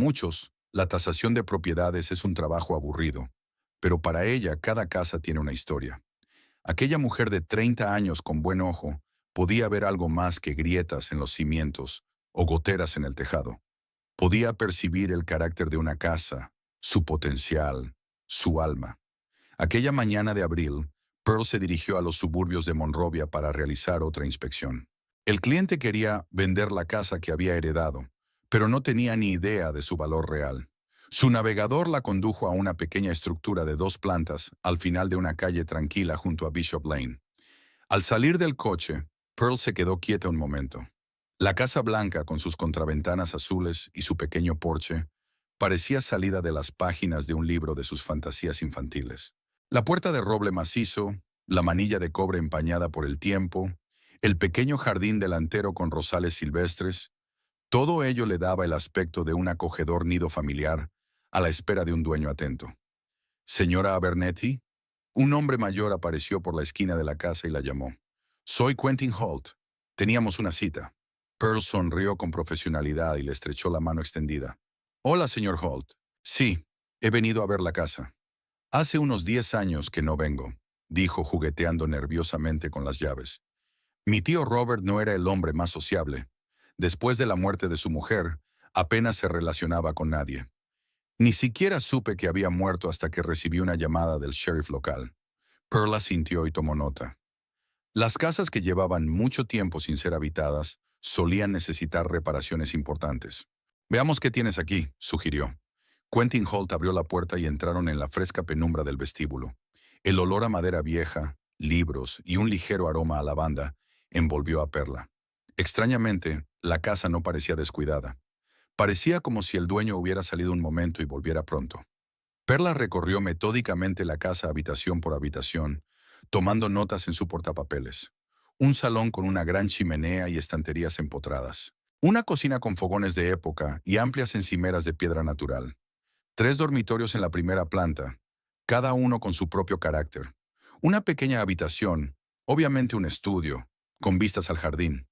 Muchos, la tasación de propiedades es un trabajo aburrido, pero para ella cada casa tiene una historia. Aquella mujer de 30 años con buen ojo podía ver algo más que grietas en los cimientos o goteras en el tejado. Podía percibir el carácter de una casa, su potencial, su alma. Aquella mañana de abril, Pearl se dirigió a los suburbios de Monrovia para realizar otra inspección. El cliente quería vender la casa que había heredado, pero no tenía ni idea de su valor real. Su navegador la condujo a una pequeña estructura de 2 plantas al final de una calle tranquila junto a Bishop Lane. Al salir del coche, Pearl se quedó quieta un momento. La casa blanca, con sus contraventanas azules y su pequeño porche, parecía salida de las páginas de un libro de sus fantasías infantiles. La puerta de roble macizo, la manilla de cobre empañada por el tiempo, el pequeño jardín delantero con rosales silvestres, todo ello le daba el aspecto de un acogedor nido familiar a la espera de un dueño atento. Señora Abernethy, un hombre mayor apareció por la esquina de la casa y la llamó. Soy Quentin Holt. Teníamos una cita. Pearl sonrió con profesionalidad y le estrechó la mano extendida. Hola, señor Holt. Sí, he venido a ver la casa. Hace unos 10 años que no vengo, dijo jugueteando nerviosamente con las llaves. Mi tío Robert no era el hombre más sociable. Después de la muerte de su mujer, apenas se relacionaba con nadie. Ni siquiera supe que había muerto hasta que recibí una llamada del sheriff local. Pearl asintió y tomó nota. Las casas que llevaban mucho tiempo sin ser habitadas solían necesitar reparaciones importantes. Veamos qué tienes aquí, sugirió. Quentin Holt abrió la puerta y entraron en la fresca penumbra del vestíbulo. El olor a madera vieja, libros y un ligero aroma a lavanda envolvió a Perla. Extrañamente, la casa no parecía descuidada. Parecía como si el dueño hubiera salido un momento y volviera pronto. Perla recorrió metódicamente la casa habitación por habitación, tomando notas en su portapapeles. Un salón con una gran chimenea y estanterías empotradas. Una cocina con fogones de época y amplias encimeras de piedra natural. 3 dormitorios en la primera planta, cada uno con su propio carácter. Una pequeña habitación, obviamente un estudio, con vistas al jardín.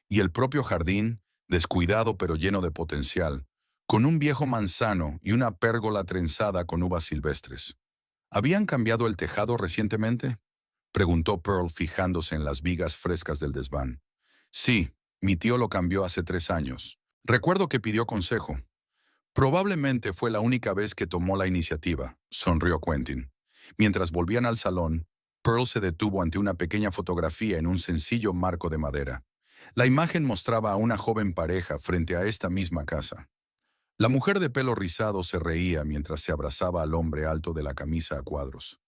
Y el propio jardín, descuidado pero lleno de potencial, con un viejo manzano y una pérgola trenzada con uvas silvestres. ¿Habían cambiado el tejado recientemente?, preguntó Pearl fijándose en las vigas frescas del desván. Sí, mi tío lo cambió hace 3 años. Recuerdo que pidió consejo. Probablemente fue la única vez que tomó la iniciativa, sonrió Quentin. Mientras volvían al salón, Pearl se detuvo ante una pequeña fotografía en un sencillo marco de madera. La imagen mostraba a una joven pareja frente a esta misma casa. La mujer de pelo rizado se reía mientras se abrazaba al hombre alto de la camisa a cuadros.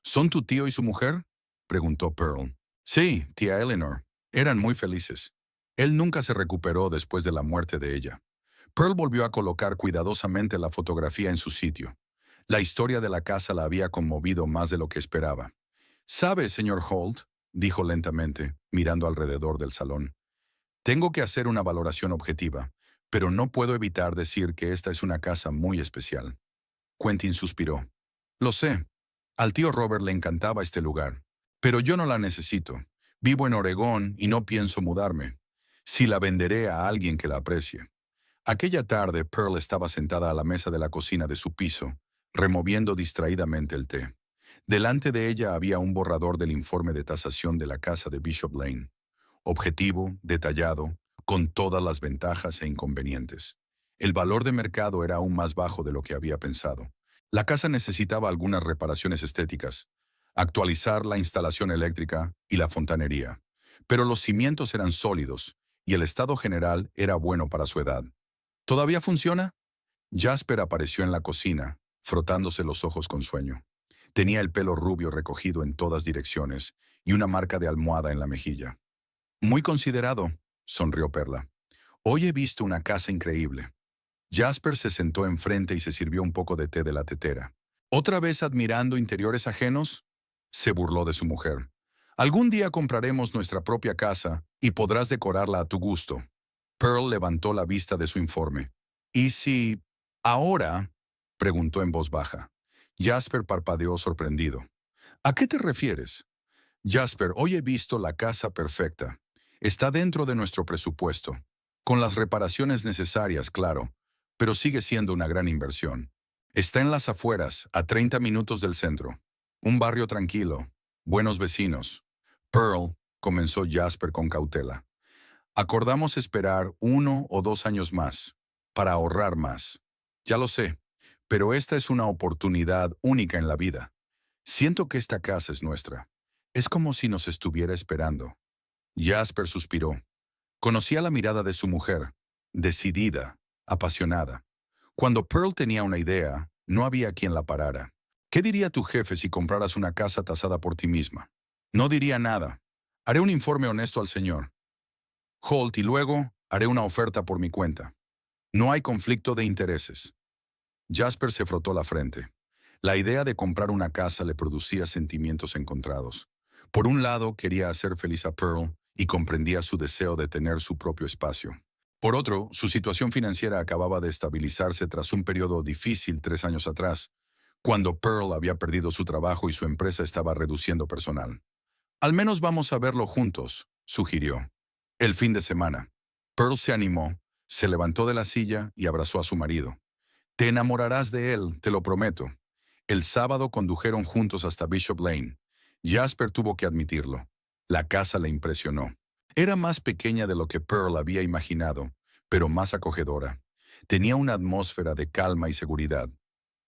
¿Son tu tío y su mujer?, preguntó Pearl. Sí, tía Eleanor. Eran muy felices. Él nunca se recuperó después de la muerte de ella. Pearl volvió a colocar cuidadosamente la fotografía en su sitio. La historia de la casa la había conmovido más de lo que esperaba. «¿Sabe, señor Holt?», dijo lentamente, mirando alrededor del salón. «Tengo que hacer una valoración objetiva, pero no puedo evitar decir que esta es una casa muy especial». Quentin suspiró. «Lo sé. Al tío Robert le encantaba este lugar. Pero yo no la necesito. Vivo en Oregón y no pienso mudarme. Si la venderé a alguien que la aprecie». Aquella tarde, Pearl estaba sentada a la mesa de la cocina de su piso, removiendo distraídamente el té. Delante de ella había un borrador del informe de tasación de la casa de Bishop Lane. Objetivo, detallado, con todas las ventajas e inconvenientes. El valor de mercado era aún más bajo de lo que había pensado. La casa necesitaba algunas reparaciones estéticas, actualizar la instalación eléctrica y la fontanería. Pero los cimientos eran sólidos y el estado general era bueno para su edad. ¿Todavía funciona? Jasper apareció en la cocina, frotándose los ojos con sueño. Tenía el pelo rubio recogido en todas direcciones y una marca de almohada en la mejilla. Muy considerado, sonrió Perla. Hoy he visto una casa increíble. Jasper se sentó enfrente y se sirvió un poco de té de la tetera. ¿Otra vez admirando interiores ajenos?, se burló de su mujer. Algún día compraremos nuestra propia casa y podrás decorarla a tu gusto. Pearl levantó la vista de su informe. ¿Y si ahora?, preguntó en voz baja. Jasper parpadeó sorprendido. ¿A qué te refieres? Jasper, hoy he visto la casa perfecta. Está dentro de nuestro presupuesto. Con las reparaciones necesarias, claro. pero sigue siendo una gran inversión. Está en las afueras, a 30 minutos del centro. Un barrio tranquilo, buenos vecinos. Pearl, comenzó Jasper con cautela. Acordamos esperar 1 o 2 años más, para ahorrar más. Ya lo sé, pero esta es una oportunidad única en la vida. Siento que esta casa es nuestra. Es como si nos estuviera esperando. Jasper suspiró. Conocía la mirada de su mujer, decidida, apasionada. Cuando Pearl tenía una idea, no había quien la parara. ¿Qué diría tu jefe si compraras una casa tasada por ti misma? No diría nada. Haré un informe honesto al señor Holt y luego haré una oferta por mi cuenta. No hay conflicto de intereses. Jasper se frotó la frente. La idea de comprar una casa le producía sentimientos encontrados. Por un lado, quería hacer feliz a Pearl y comprendía su deseo de tener su propio espacio. Por otro, su situación financiera acababa de estabilizarse tras un periodo difícil 3 años atrás, cuando Pearl había perdido su trabajo y su empresa estaba reduciendo personal. Al menos vamos a verlo juntos, sugirió. El fin de semana. Pearl se animó, se levantó de la silla y abrazó a su marido. Te enamorarás de él, te lo prometo. El sábado condujeron juntos hasta Bishop Lane. Jasper tuvo que admitirlo. La casa le impresionó. Era más pequeña de lo que Pearl había imaginado, pero más acogedora. Tenía una atmósfera de calma y seguridad.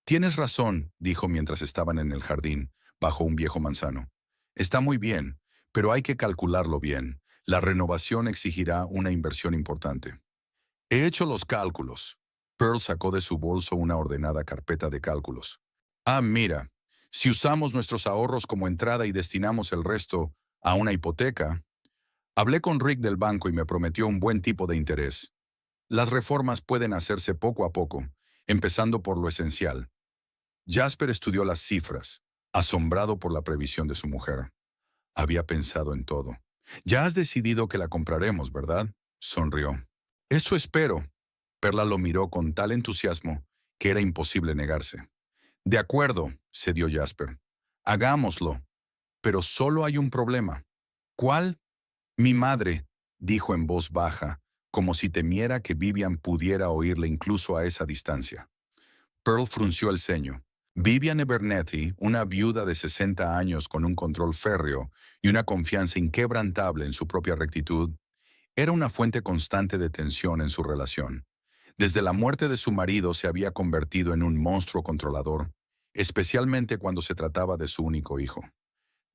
Tienes razón, dijo mientras estaban en el jardín, bajo un viejo manzano. Está muy bien, pero hay que calcularlo bien. La renovación exigirá una inversión importante. He hecho los cálculos. Pearl sacó de su bolso una ordenada carpeta de cálculos. Ah, mira, si usamos nuestros ahorros como entrada y destinamos el resto a una hipoteca. Hablé con Rick del banco y me prometió un buen tipo de interés. Las reformas pueden hacerse poco a poco, empezando por lo esencial. Jasper estudió las cifras, asombrado por la previsión de su mujer. Había pensado en todo. Ya has decidido que la compraremos, ¿verdad? Sonrió. Eso espero. Perla lo miró con tal entusiasmo que era imposible negarse. De acuerdo, cedió Jasper. Hagámoslo. Pero solo hay un problema. ¿Cuál? Mi madre, dijo en voz baja, como si temiera que Vivian pudiera oírle incluso a esa distancia. Pearl frunció el ceño. Vivian Abernethy, una viuda de 60 años con un control férreo y una confianza inquebrantable en su propia rectitud, era una fuente constante de tensión en su relación. Desde la muerte de su marido se había convertido en un monstruo controlador, especialmente cuando se trataba de su único hijo.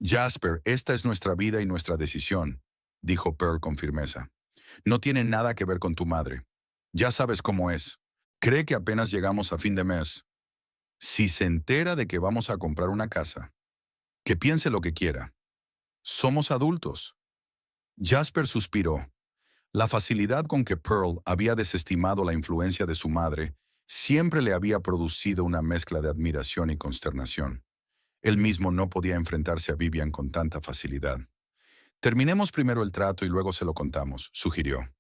Jasper, esta es nuestra vida y nuestra decisión, dijo Pearl con firmeza. No tiene nada que ver con tu madre. Ya sabes cómo es. Cree que apenas llegamos a fin de mes. Si se entera de que vamos a comprar una casa, que piense lo que quiera. Somos adultos. Jasper suspiró. La facilidad con que Pearl había desestimado la influencia de su madre siempre le había producido una mezcla de admiración y consternación. Él mismo no podía enfrentarse a Vivian con tanta facilidad. Terminemos primero el trato y luego se lo contamos, sugirió.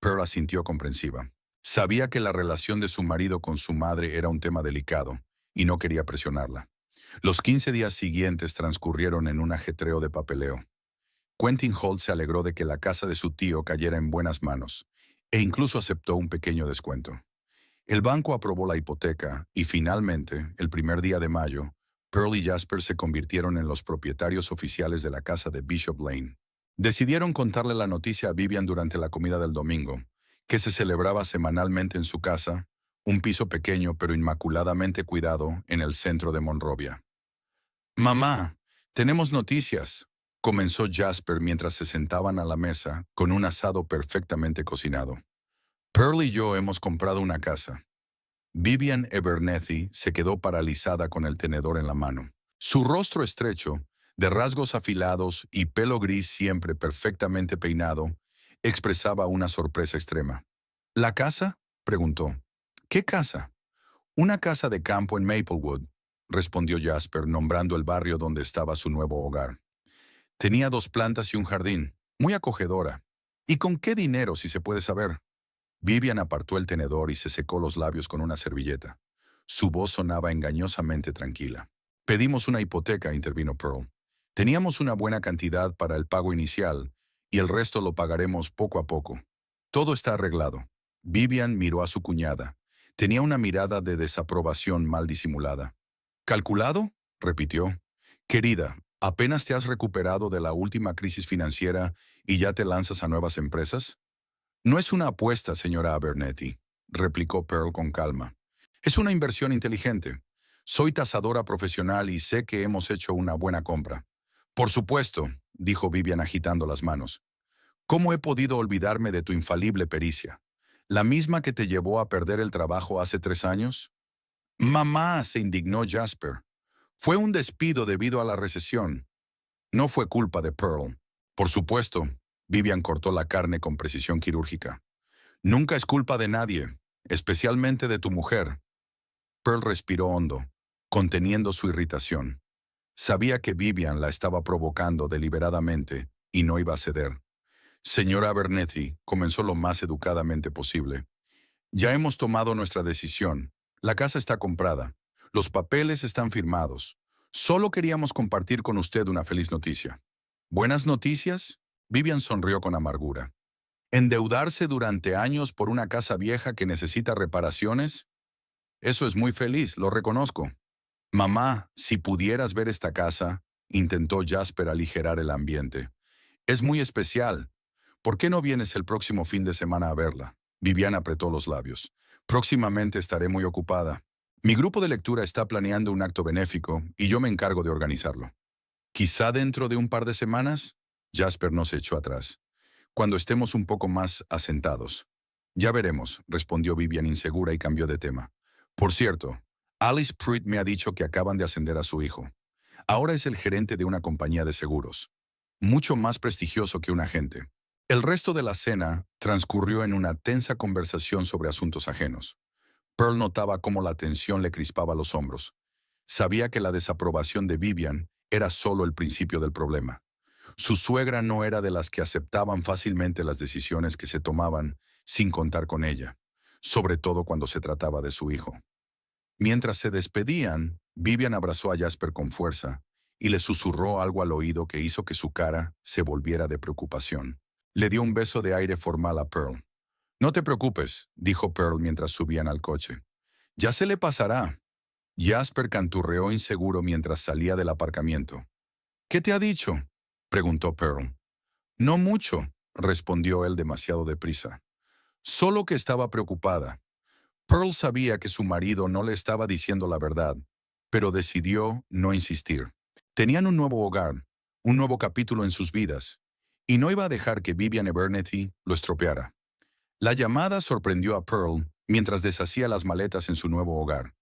Pearl asintió comprensiva. Sabía que la relación de su marido con su madre era un tema delicado, y no quería presionarla. Los 15 días siguientes transcurrieron en un ajetreo de papeleo. Quentin Holt se alegró de que la casa de su tío cayera en buenas manos, e incluso aceptó un pequeño descuento. El banco aprobó la hipoteca, y finalmente, el primer día de mayo, Pearl y Jasper se convirtieron en los propietarios oficiales de la casa de Bishop Lane. Decidieron contarle la noticia a Vivian durante la comida del domingo, que se celebraba semanalmente en su casa, un piso pequeño pero inmaculadamente cuidado en el centro de Monrovia. «Mamá, tenemos noticias», comenzó Jasper mientras se sentaban a la mesa con un asado perfectamente cocinado. «Pearl y yo hemos comprado una casa». Vivian Abernethy se quedó paralizada con el tenedor en la mano. Su rostro estrecho, de rasgos afilados y pelo gris siempre perfectamente peinado, expresaba una sorpresa extrema. «¿La casa?», preguntó. «¿Qué casa?» «Una casa de campo en Maplewood», respondió Jasper, nombrando el barrio donde estaba su nuevo hogar. Tenía 2 plantas y un jardín, muy acogedora. ¿Y con qué dinero, si se puede saber? Vivian apartó el tenedor y se secó los labios con una servilleta. Su voz sonaba engañosamente tranquila. «Pedimos una hipoteca», intervino Pearl. «Teníamos una buena cantidad para el pago inicial, y el resto lo pagaremos poco a poco. Todo está arreglado». Vivian miró a su cuñada. Tenía una mirada de desaprobación mal disimulada. ¿Calculado? Repitió. Querida, ¿apenas te has recuperado de la última crisis financiera y ya te lanzas a nuevas empresas? No es una apuesta, señora Abernethy, replicó Pearl con calma. Es una inversión inteligente. Soy tasadora profesional y sé que hemos hecho una buena compra. Por supuesto, dijo Vivian agitando las manos. ¿Cómo he podido olvidarme de tu infalible pericia? ¿La misma que te llevó a perder el trabajo hace 3 años? Mamá, se indignó Jasper. Fue un despido debido a la recesión. No fue culpa de Pearl. Por supuesto, Vivian cortó la carne con precisión quirúrgica. Nunca es culpa de nadie, especialmente de tu mujer. Pearl respiró hondo, conteniendo su irritación. Sabía que Vivian la estaba provocando deliberadamente y no iba a ceder. Señora Abernethy, comenzó lo más educadamente posible. Ya hemos tomado nuestra decisión. La casa está comprada. Los papeles están firmados. Solo queríamos compartir con usted una feliz noticia. ¿Buenas noticias? Vivian sonrió con amargura. ¿Endeudarse durante años por una casa vieja que necesita reparaciones? Eso es muy feliz, lo reconozco. Mamá, si pudieras ver esta casa, intentó Jasper aligerar el ambiente. Es muy especial. ¿Por qué no vienes el próximo fin de semana a verla? Vivian apretó los labios. Próximamente estaré muy ocupada. Mi grupo de lectura está planeando un acto benéfico y yo me encargo de organizarlo. Quizá dentro de un par de semanas. Jasper no se echó atrás. Cuando estemos un poco más asentados. Ya veremos, respondió Vivian insegura y cambió de tema. Por cierto, Alice Pruitt me ha dicho que acaban de ascender a su hijo. Ahora es el gerente de una compañía de seguros. Mucho más prestigioso que un agente. El resto de la cena transcurrió en una tensa conversación sobre asuntos ajenos. Pearl notaba cómo la tensión le crispaba los hombros. Sabía que la desaprobación de Vivian era solo el principio del problema. Su suegra no era de las que aceptaban fácilmente las decisiones que se tomaban sin contar con ella, sobre todo cuando se trataba de su hijo. Mientras se despedían, Vivian abrazó a Jasper con fuerza y le susurró algo al oído que hizo que su cara se volviera de preocupación. Le dio un beso de aire formal a Pearl. No te preocupes, dijo Pearl mientras subían al coche. Ya se le pasará. Jasper canturreó inseguro mientras salía del aparcamiento. ¿Qué te ha dicho? Preguntó Pearl. No mucho, respondió él demasiado deprisa. Solo que estaba preocupada. Pearl sabía que su marido no le estaba diciendo la verdad, pero decidió no insistir. Tenían un nuevo hogar, un nuevo capítulo en sus vidas, y no iba a dejar que Vivian Abernethy lo estropeara. La llamada sorprendió a Pearl mientras deshacía las maletas en su nuevo hogar.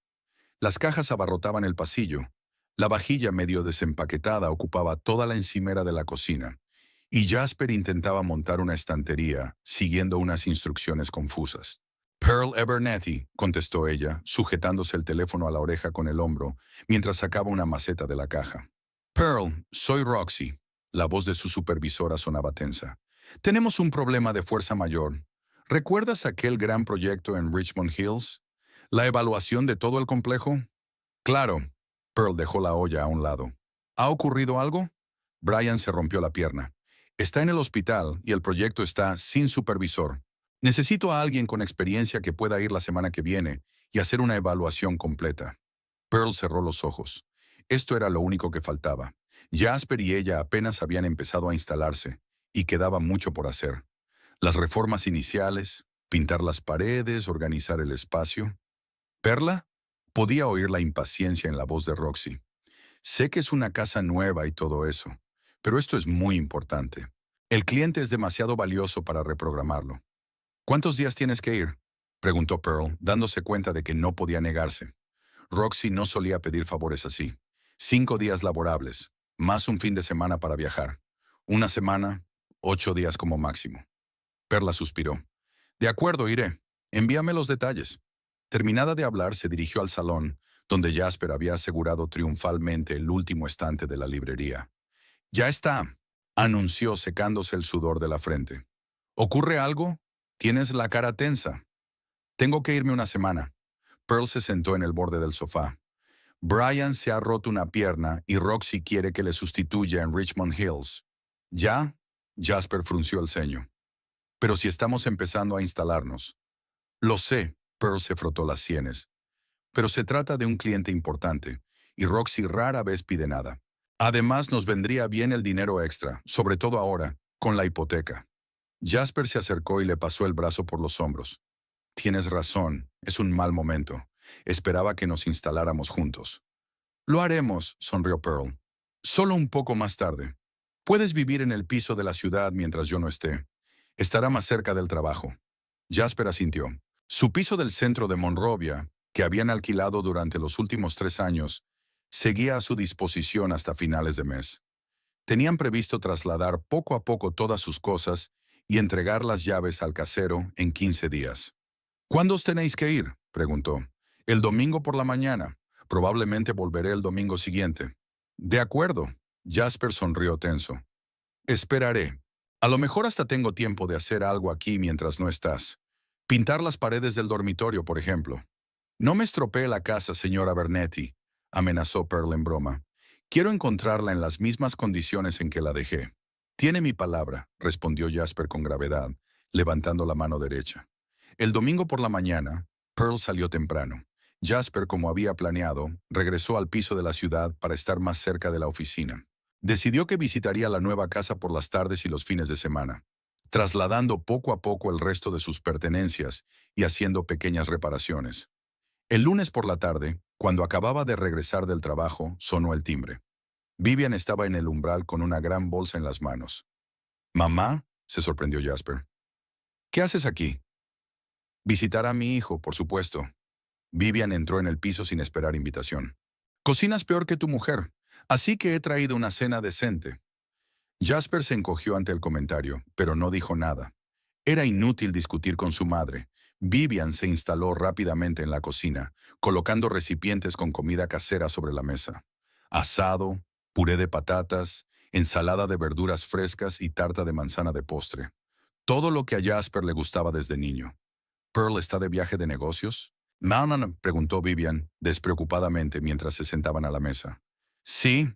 Las cajas abarrotaban el pasillo, la vajilla medio desempaquetada ocupaba toda la encimera de la cocina, y Jasper intentaba montar una estantería, siguiendo unas instrucciones confusas. Pearl Abernethy, contestó ella, sujetándose el teléfono a la oreja con el hombro, mientras sacaba una maceta de la caja. Pearl, soy Roxy. La voz de su supervisora sonaba tensa. Tenemos un problema de fuerza mayor. ¿Recuerdas aquel gran proyecto en Richmond Hills? ¿La evaluación de todo el complejo? Claro. Pearl dejó la olla a un lado. ¿Ha ocurrido algo? Brian se rompió la pierna. Está en el hospital y el proyecto está sin supervisor. Necesito a alguien con experiencia que pueda ir la semana que viene y hacer una evaluación completa. Pearl cerró los ojos. Esto era lo único que faltaba. Jasper y ella apenas habían empezado a instalarse y quedaba mucho por hacer. Las reformas iniciales, pintar las paredes, organizar el espacio. ¿Perla? Podía oír la impaciencia en la voz de Roxy. Sé que es una casa nueva y todo eso, pero esto es muy importante. El cliente es demasiado valioso para reprogramarlo. ¿Cuántos días tienes que ir? Preguntó Pearl, dándose cuenta de que no podía negarse. Roxy no solía pedir favores así. 5 días laborables, más un fin de semana para viajar. Una semana, 8 días como máximo. Perla suspiró. De acuerdo, iré. Envíame los detalles. Terminada de hablar, se dirigió al salón, donde Jasper había asegurado triunfalmente el último estante de la librería. Ya está, anunció secándose el sudor de la frente. ¿Ocurre algo? Tienes la cara tensa. Tengo que irme una semana. Pearl se sentó en el borde del sofá. Brian se ha roto una pierna y Roxy quiere que le sustituya en Richmond Hills. ¿Ya? Jasper frunció el ceño. Pero si estamos empezando a instalarnos. Lo sé, Pearl se frotó las sienes. Pero se trata de un cliente importante, y Roxy rara vez pide nada. Además, nos vendría bien el dinero extra, sobre todo ahora, con la hipoteca. Jasper se acercó y le pasó el brazo por los hombros. Tienes razón, es un mal momento. Esperaba que nos instaláramos juntos. Lo haremos, sonrió Pearl. Solo un poco más tarde. Puedes vivir en el piso de la ciudad mientras yo no esté. Estará más cerca del trabajo. Jasper asintió. Su piso del centro de Monrovia, que habían alquilado durante los últimos 3 años, seguía a su disposición hasta finales de mes. Tenían previsto trasladar poco a poco todas sus cosas y entregar las llaves al casero en 15 días. ¿Cuándo os tenéis que ir?, preguntó. El domingo por la mañana. Probablemente volveré el domingo siguiente. De acuerdo. Jasper sonrió tenso. Esperaré. A lo mejor hasta tengo tiempo de hacer algo aquí mientras no estás. Pintar las paredes del dormitorio, por ejemplo. No me estropee la casa, señora Bernetti, amenazó Pearl en broma. Quiero encontrarla en las mismas condiciones en que la dejé. Tiene mi palabra, respondió Jasper con gravedad, levantando la mano derecha. El domingo por la mañana, Pearl salió temprano. Jasper, como había planeado, regresó al piso de la ciudad para estar más cerca de la oficina. Decidió que visitaría la nueva casa por las tardes y los fines de semana, trasladando poco a poco el resto de sus pertenencias y haciendo pequeñas reparaciones. El lunes por la tarde, cuando acababa de regresar del trabajo, sonó el timbre. Vivian estaba en el umbral con una gran bolsa en las manos. «¿Mamá?», se sorprendió Jasper. «¿Qué haces aquí?». «Visitar a mi hijo, por supuesto». Vivian entró en el piso sin esperar invitación. «Cocinas peor que tu mujer, así que he traído una cena decente». Jasper se encogió ante el comentario, pero no dijo nada. Era inútil discutir con su madre. Vivian se instaló rápidamente en la cocina, colocando recipientes con comida casera sobre la mesa. Asado, puré de patatas, ensalada de verduras frescas y tarta de manzana de postre. Todo lo que a Jasper le gustaba desde niño. ¿Pearl está de viaje de negocios? No, no, no, preguntó Vivian, despreocupadamente mientras se sentaban a la mesa. Sí,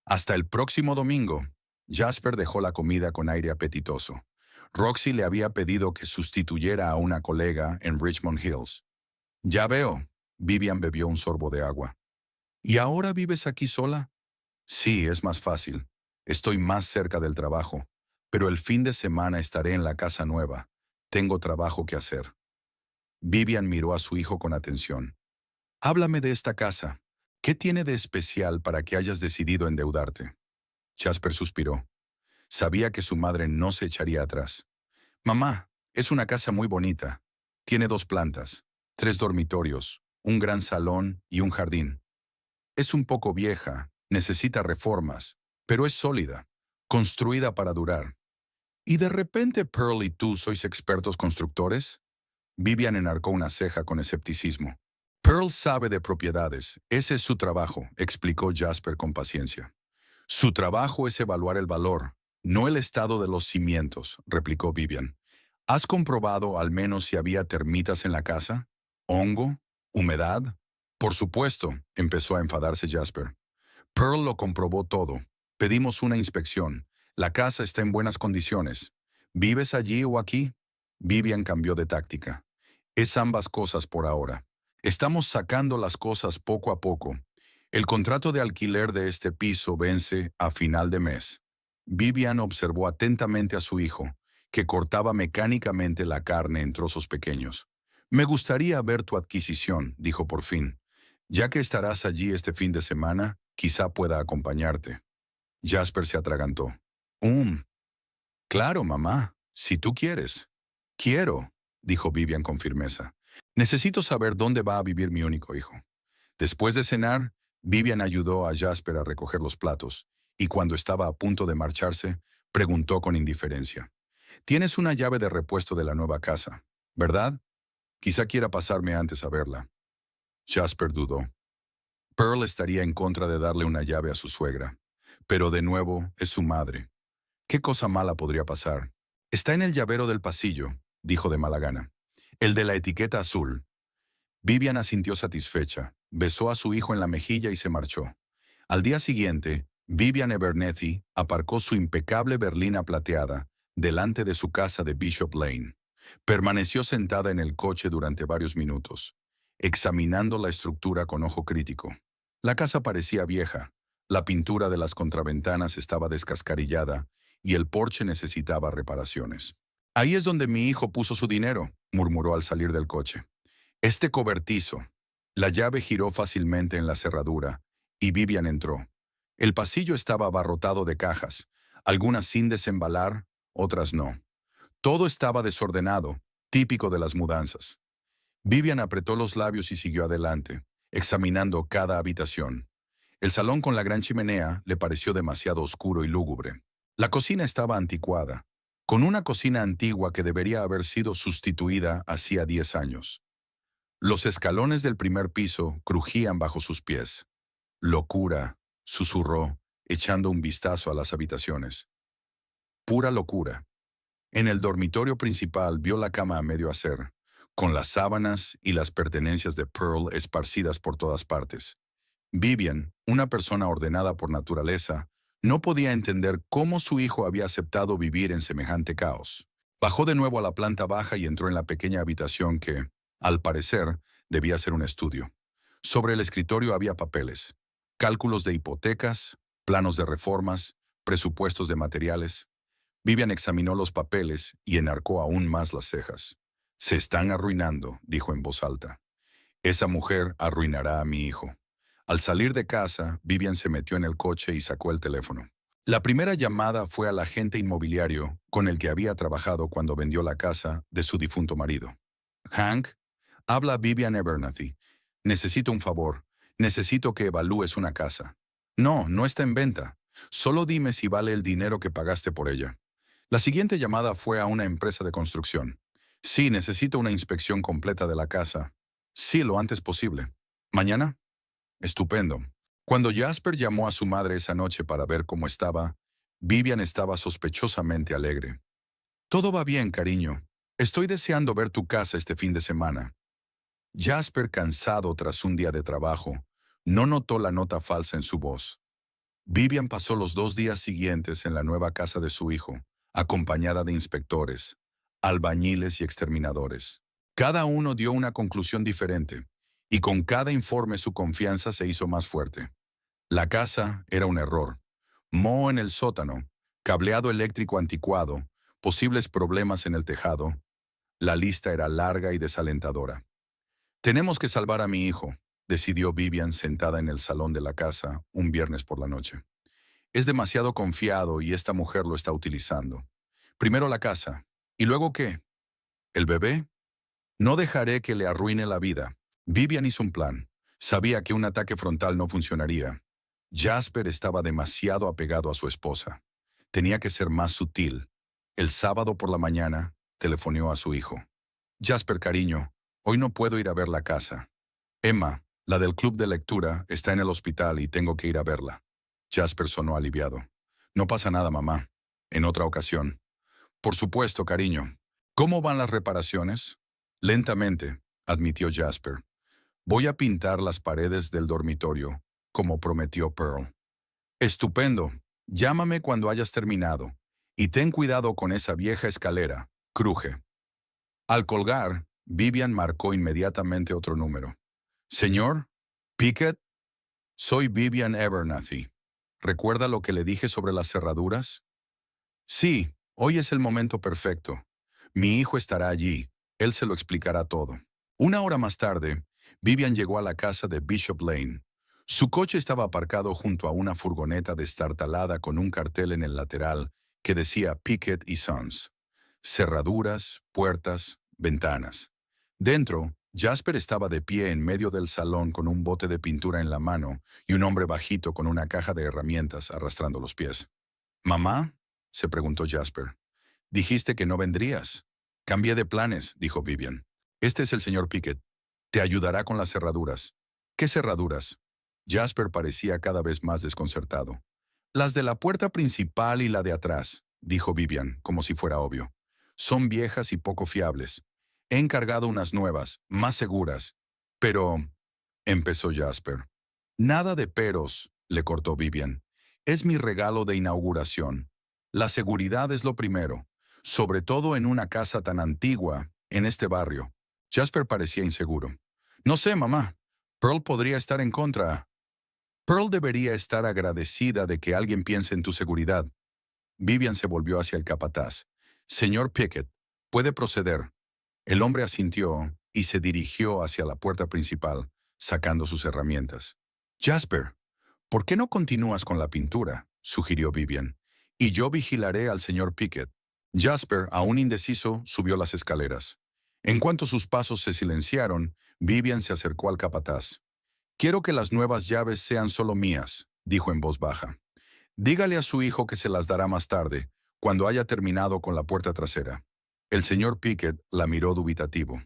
hasta el próximo domingo. Jasper dejó la comida con aire apetitoso. Roxy le había pedido que sustituyera a una colega en Richmond Hills. Ya veo. Vivian bebió un sorbo de agua. ¿Y ahora vives aquí sola? Sí, es más fácil. Estoy más cerca del trabajo. Pero el fin de semana estaré en la casa nueva. Tengo trabajo que hacer. Vivian miró a su hijo con atención. Háblame de esta casa. ¿Qué tiene de especial para que hayas decidido endeudarte? Jasper suspiró. Sabía que su madre no se echaría atrás. Mamá, es una casa muy bonita. Tiene 2 plantas, 3 dormitorios, un gran salón y un jardín. Es un poco vieja, necesita reformas, pero es sólida, construida para durar. ¿Y de repente Pearl y tú sois expertos constructores? Vivian enarcó una ceja con escepticismo. Pearl sabe de propiedades, ese es su trabajo, explicó Jasper con paciencia. Su trabajo es evaluar el valor, no el estado de los cimientos, replicó Vivian. ¿Has comprobado al menos si había termitas en la casa? ¿Hongo? ¿Humedad? Por supuesto, empezó a enfadarse Jasper. Pearl lo comprobó todo. Pedimos una inspección. La casa está en buenas condiciones. ¿Vives allí o aquí? Vivian cambió de táctica. Es ambas cosas por ahora. Estamos sacando las cosas poco a poco. El contrato de alquiler de este piso vence a final de mes. Vivian observó atentamente a su hijo, que cortaba mecánicamente la carne en trozos pequeños. Me gustaría ver tu adquisición, dijo por fin. Ya que estarás allí este fin de semana, quizá pueda acompañarte. Jasper se atragantó. Claro, mamá, si tú quieres. Quiero, dijo Vivian con firmeza. Necesito saber dónde va a vivir mi único hijo. Después de cenar, Vivian ayudó a Jasper a recoger los platos, y cuando estaba a punto de marcharse, preguntó con indiferencia. Tienes una llave de repuesto de la nueva casa, ¿verdad? Quizá quiera pasarme antes a verla. Jasper dudó. Pearl estaría en contra de darle una llave a su suegra, pero de nuevo es su madre. ¿Qué cosa mala podría pasar? Está en el llavero del pasillo, dijo de mala gana. El de la etiqueta azul. Vivian asintió satisfecha, besó a su hijo en la mejilla y se marchó. Al día siguiente, Vivian Abernethy aparcó su impecable berlina plateada delante de su casa de Bishop Lane. Permaneció sentada en el coche durante varios minutos, examinando la estructura con ojo crítico. La casa parecía vieja, la pintura de las contraventanas estaba descascarillada y el porche necesitaba reparaciones. Ahí es donde mi hijo puso su dinero, murmuró al salir del coche. Este cobertizo. La llave giró fácilmente en la cerradura y Vivian entró. El pasillo estaba abarrotado de cajas, algunas sin desembalar, otras no. Todo estaba desordenado, típico de las mudanzas. Vivian apretó los labios y siguió adelante, examinando cada habitación. El salón con la gran chimenea le pareció demasiado oscuro y lúgubre. La cocina estaba anticuada, con una cocina antigua que debería haber sido sustituida hacía 10 años. Los escalones del primer piso crujían bajo sus pies. Locura, susurró, echando un vistazo a las habitaciones. Pura locura. En el dormitorio principal vio la cama a medio hacer, con las sábanas y las pertenencias de Pearl esparcidas por todas partes. Vivian, una persona ordenada por naturaleza, no podía entender cómo su hijo había aceptado vivir en semejante caos. Bajó de nuevo a la planta baja y entró en la pequeña habitación que, al parecer, debía ser un estudio. Sobre el escritorio había papeles, cálculos de hipotecas, planos de reformas, presupuestos de materiales. Vivian examinó los papeles y enarcó aún más las cejas. Se están arruinando, dijo en voz alta. Esa mujer arruinará a mi hijo. Al salir de casa, Vivian se metió en el coche y sacó el teléfono. La primera llamada fue al agente inmobiliario con el que había trabajado cuando vendió la casa de su difunto marido. Hank, habla Vivian Abernathy. Necesito un favor. Necesito que evalúes una casa. No, no está en venta. Solo dime si vale el dinero que pagaste por ella. La siguiente llamada fue a una empresa de construcción. Sí, necesito una inspección completa de la casa. Sí, lo antes posible. ¿Mañana? Estupendo. Cuando Jasper llamó a su madre esa noche para ver cómo estaba, Vivian estaba sospechosamente alegre. Todo va bien, cariño. Estoy deseando ver tu casa este fin de semana. Jasper, cansado tras un día de trabajo, no notó la nota falsa en su voz. Vivian pasó los 2 días siguientes en la nueva casa de su hijo, acompañada de inspectores, albañiles y exterminadores. Cada uno dio una conclusión diferente, y con cada informe su confianza se hizo más fuerte. La casa era un error. Moho en el sótano, cableado eléctrico anticuado, posibles problemas en el tejado. La lista era larga y desalentadora. Tenemos que salvar a mi hijo, decidió Vivian sentada en el salón de la casa un viernes por la noche. Es demasiado confiado y esta mujer lo está utilizando. Primero la casa. ¿Y luego qué? ¿El bebé? No dejaré que le arruine la vida. Vivian hizo un plan. Sabía que un ataque frontal no funcionaría. Jasper estaba demasiado apegado a su esposa. Tenía que ser más sutil. El sábado por la mañana, telefoneó a su hijo. Jasper, cariño, hoy no puedo ir a ver la casa. Emma, la del club de lectura, está en el hospital y tengo que ir a verla. Jasper sonó aliviado. No pasa nada, mamá. En otra ocasión. Por supuesto, cariño. ¿Cómo van las reparaciones? Lentamente, admitió Jasper. Voy a pintar las paredes del dormitorio, como prometió Pearl. Estupendo. Llámame cuando hayas terminado. Y ten cuidado con esa vieja escalera. Cruje. Al colgar, Vivian marcó inmediatamente otro número. Señor, Pickett, soy Vivian Abernathy. ¿Recuerda lo que le dije sobre las cerraduras? Sí, hoy es el momento perfecto. Mi hijo estará allí. Él se lo explicará todo. Una hora más tarde, Vivian llegó a la casa de Bishop Lane. Su coche estaba aparcado junto a una furgoneta destartalada con un cartel en el lateral que decía Pickett y Sons. Cerraduras, puertas, ventanas. Dentro, Jasper estaba de pie en medio del salón con un bote de pintura en la mano y un hombre bajito con una caja de herramientas arrastrando los pies. ¿Mamá? Se preguntó Jasper. Dijiste que no vendrías. Cambié de planes, dijo Vivian. Este es el señor Pickett. Te ayudará con las cerraduras. ¿Qué cerraduras? Jasper parecía cada vez más desconcertado. Las de la puerta principal y la de atrás, dijo Vivian, como si fuera obvio. Son viejas y poco fiables. He encargado unas nuevas, más seguras. Pero... empezó Jasper. Nada de peros, le cortó Vivian. Es mi regalo de inauguración. La seguridad es lo primero. sobre todo en una casa tan antigua, en este barrio. Jasper parecía inseguro. No sé, mamá. Pearl podría estar en contra. Pearl debería estar agradecida de que alguien piense en tu seguridad. Vivian se volvió hacia el capataz. Señor Pickett, puede proceder. El hombre asintió y se dirigió hacia la puerta principal, sacando sus herramientas. Jasper, ¿por qué no continúas con la pintura?, sugirió Vivian. Y yo vigilaré al señor Pickett. Jasper, aún indeciso, subió las escaleras. En cuanto sus pasos se silenciaron, Vivian se acercó al capataz. Quiero que las nuevas llaves sean solo mías, dijo en voz baja. Dígale a su hijo que se las dará más tarde, cuando haya terminado con la puerta trasera. El señor Pickett la miró dubitativo.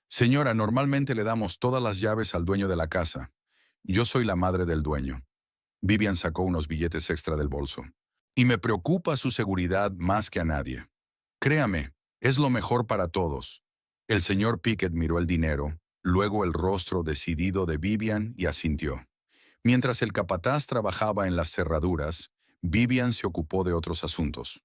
Señora, normalmente le damos todas las llaves al dueño de la casa. Yo soy la madre del dueño. Vivian sacó unos billetes extra del bolso. Y me preocupa su seguridad más que a nadie. Créame, es lo mejor para todos. El señor Pickett miró el dinero, luego el rostro decidido de Vivian y asintió. Mientras el capataz trabajaba en las cerraduras, Vivian se ocupó de otros asuntos.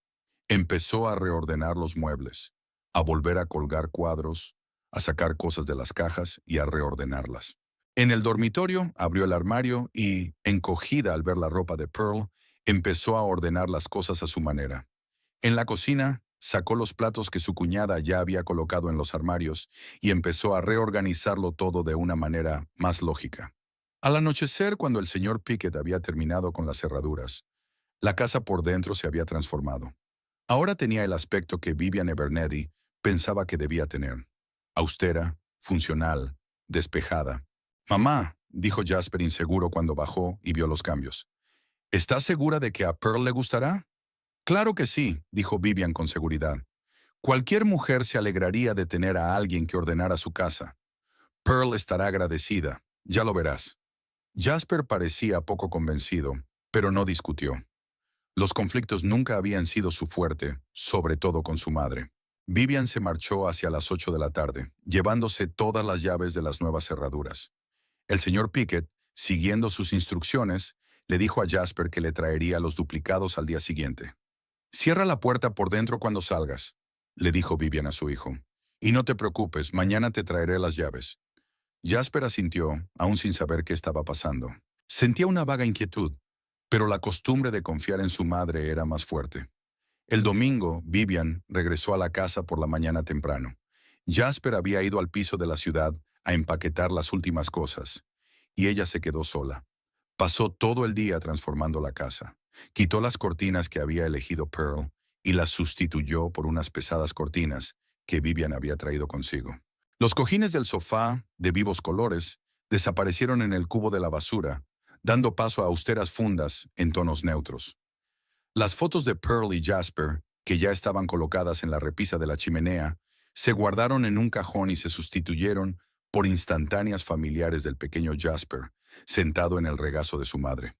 Empezó a reordenar los muebles, a volver a colgar cuadros, a sacar cosas de las cajas y a reordenarlas. En el dormitorio abrió el armario y, encogida al ver la ropa de Pearl, empezó a ordenar las cosas a su manera. En la cocina, sacó los platos que su cuñada ya había colocado en los armarios y empezó a reorganizarlo todo de una manera más lógica. Al anochecer, cuando el señor Pickett había terminado con las cerraduras, la casa por dentro se había transformado. Ahora tenía el aspecto que Vivian Abernethy pensaba que debía tener. Austera, funcional, despejada. «Mamá», dijo Jasper inseguro cuando bajó y vio los cambios. «¿Estás segura de que a Pearl le gustará?» «Claro que sí», dijo Vivian con seguridad. «Cualquier mujer se alegraría de tener a alguien que ordenara su casa. Pearl estará agradecida, ya lo verás». Jasper parecía poco convencido, pero no discutió. Los conflictos nunca habían sido su fuerte, sobre todo con su madre. Vivian se marchó hacia las 8 de la tarde, llevándose todas las llaves de las nuevas cerraduras. El señor Pickett, siguiendo sus instrucciones, le dijo a Jasper que le traería los duplicados al día siguiente. «Cierra la puerta por dentro cuando salgas», le dijo Vivian a su hijo. «Y no te preocupes, mañana te traeré las llaves». Jasper asintió, aún sin saber qué estaba pasando. Sentía una vaga inquietud, pero la costumbre de confiar en su madre era más fuerte. El domingo, Vivian regresó a la casa por la mañana temprano. Jasper había ido al piso de la ciudad a empaquetar las últimas cosas, y ella se quedó sola. Pasó todo el día transformando la casa. Quitó las cortinas que había elegido Pearl y las sustituyó por unas pesadas cortinas que Vivian había traído consigo. Los cojines del sofá, de vivos colores, desaparecieron en el cubo de la basura, dando paso a austeras fundas en tonos neutros. Las fotos de Pearl y Jasper, que ya estaban colocadas en la repisa de la chimenea, se guardaron en un cajón y se sustituyeron por instantáneas familiares del pequeño Jasper, sentado en el regazo de su madre.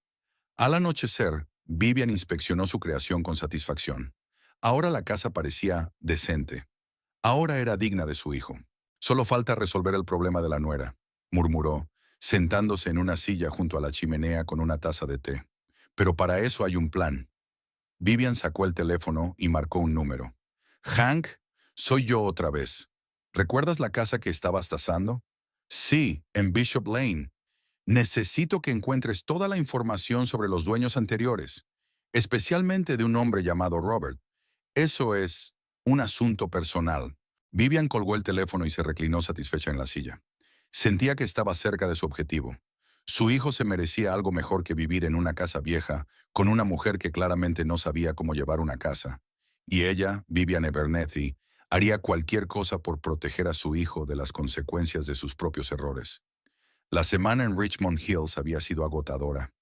Al anochecer, Vivian inspeccionó su creación con satisfacción. Ahora la casa parecía decente. Ahora era digna de su hijo. «Solo falta resolver el problema de la nuera», murmuró, sentándose en una silla junto a la chimenea con una taza de té. «Pero para eso hay un plan». Vivian sacó el teléfono y marcó un número. «Hank, soy yo otra vez. ¿Recuerdas la casa que estabas tasando?» «Sí, en Bishop Lane. Necesito que encuentres toda la información sobre los dueños anteriores, especialmente de un hombre llamado Robert. Eso es un asunto personal». Vivian colgó el teléfono y se reclinó satisfecha en la silla. Sentía que estaba cerca de su objetivo. Su hijo se merecía algo mejor que vivir en una casa vieja con una mujer que claramente no sabía cómo llevar una casa. Y ella, Vivian Abernethy, haría cualquier cosa por proteger a su hijo de las consecuencias de sus propios errores. La semana en Richmond Hills había sido agotadora.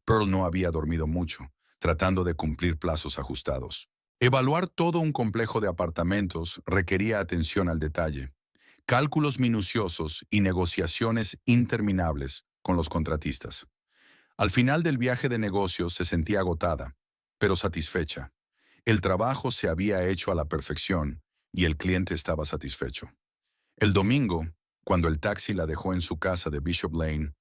Pearl no había dormido mucho, tratando de cumplir plazos ajustados. Evaluar todo un complejo de apartamentos requería atención al detalle, cálculos minuciosos y negociaciones interminables con los contratistas. Al final del viaje de negocios se sentía agotada, pero satisfecha. El trabajo se había hecho a la perfección y el cliente estaba satisfecho. El domingo, cuando el taxi la dejó en su casa de Bishop Lane,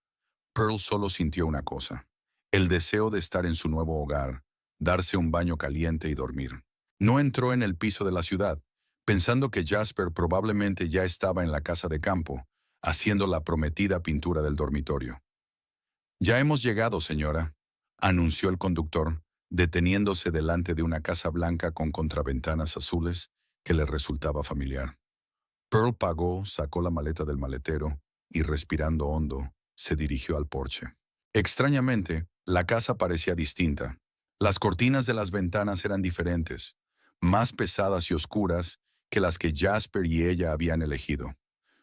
Pearl solo sintió una cosa: el deseo de estar en su nuevo hogar, darse un baño caliente y dormir. No entró en el piso de la ciudad, pensando que Jasper probablemente ya estaba en la casa de campo, haciendo la prometida pintura del dormitorio. «Ya hemos llegado, señora», anunció el conductor, deteniéndose delante de una casa blanca con contraventanas azules que le resultaba familiar. Pearl pagó, sacó la maleta del maletero y, respirando hondo, se dirigió al porche. Extrañamente, la casa parecía distinta. Las cortinas de las ventanas eran diferentes, más pesadas y oscuras que las que Jasper y ella habían elegido.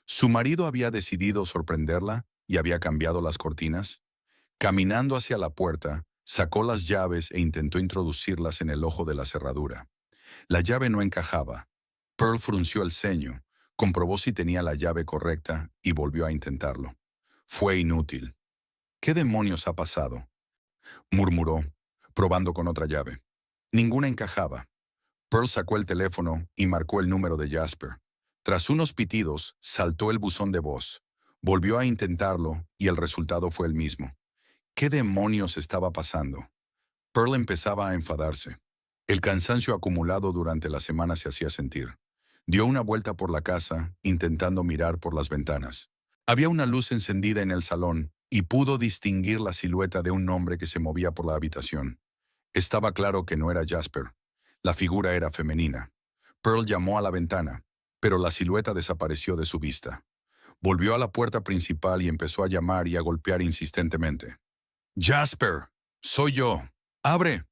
Su marido había decidido sorprenderla y había cambiado las cortinas. Caminando hacia la puerta, sacó las llaves e intentó introducirlas en el ojo de la cerradura. La llave no encajaba. Pearl frunció el ceño, comprobó si tenía la llave correcta y volvió a intentarlo. Fue inútil. «¿Qué demonios ha pasado?», murmuró, probando con otra llave. Ninguna encajaba. Pearl sacó el teléfono y marcó el número de Jasper. Tras unos pitidos, saltó el buzón de voz. Volvió a intentarlo y el resultado fue el mismo. ¿Qué demonios estaba pasando? Pearl empezaba a enfadarse. El cansancio acumulado durante la semana se hacía sentir. Dio una vuelta por la casa, intentando mirar por las ventanas. Había una luz encendida en el salón y pudo distinguir la silueta de un hombre que se movía por la habitación. Estaba claro que no era Jasper. La figura era femenina. Pearl llamó a la ventana, pero la silueta desapareció de su vista. Volvió a la puerta principal y empezó a llamar y a golpear insistentemente. «Jasper, soy yo. ¡Abre!».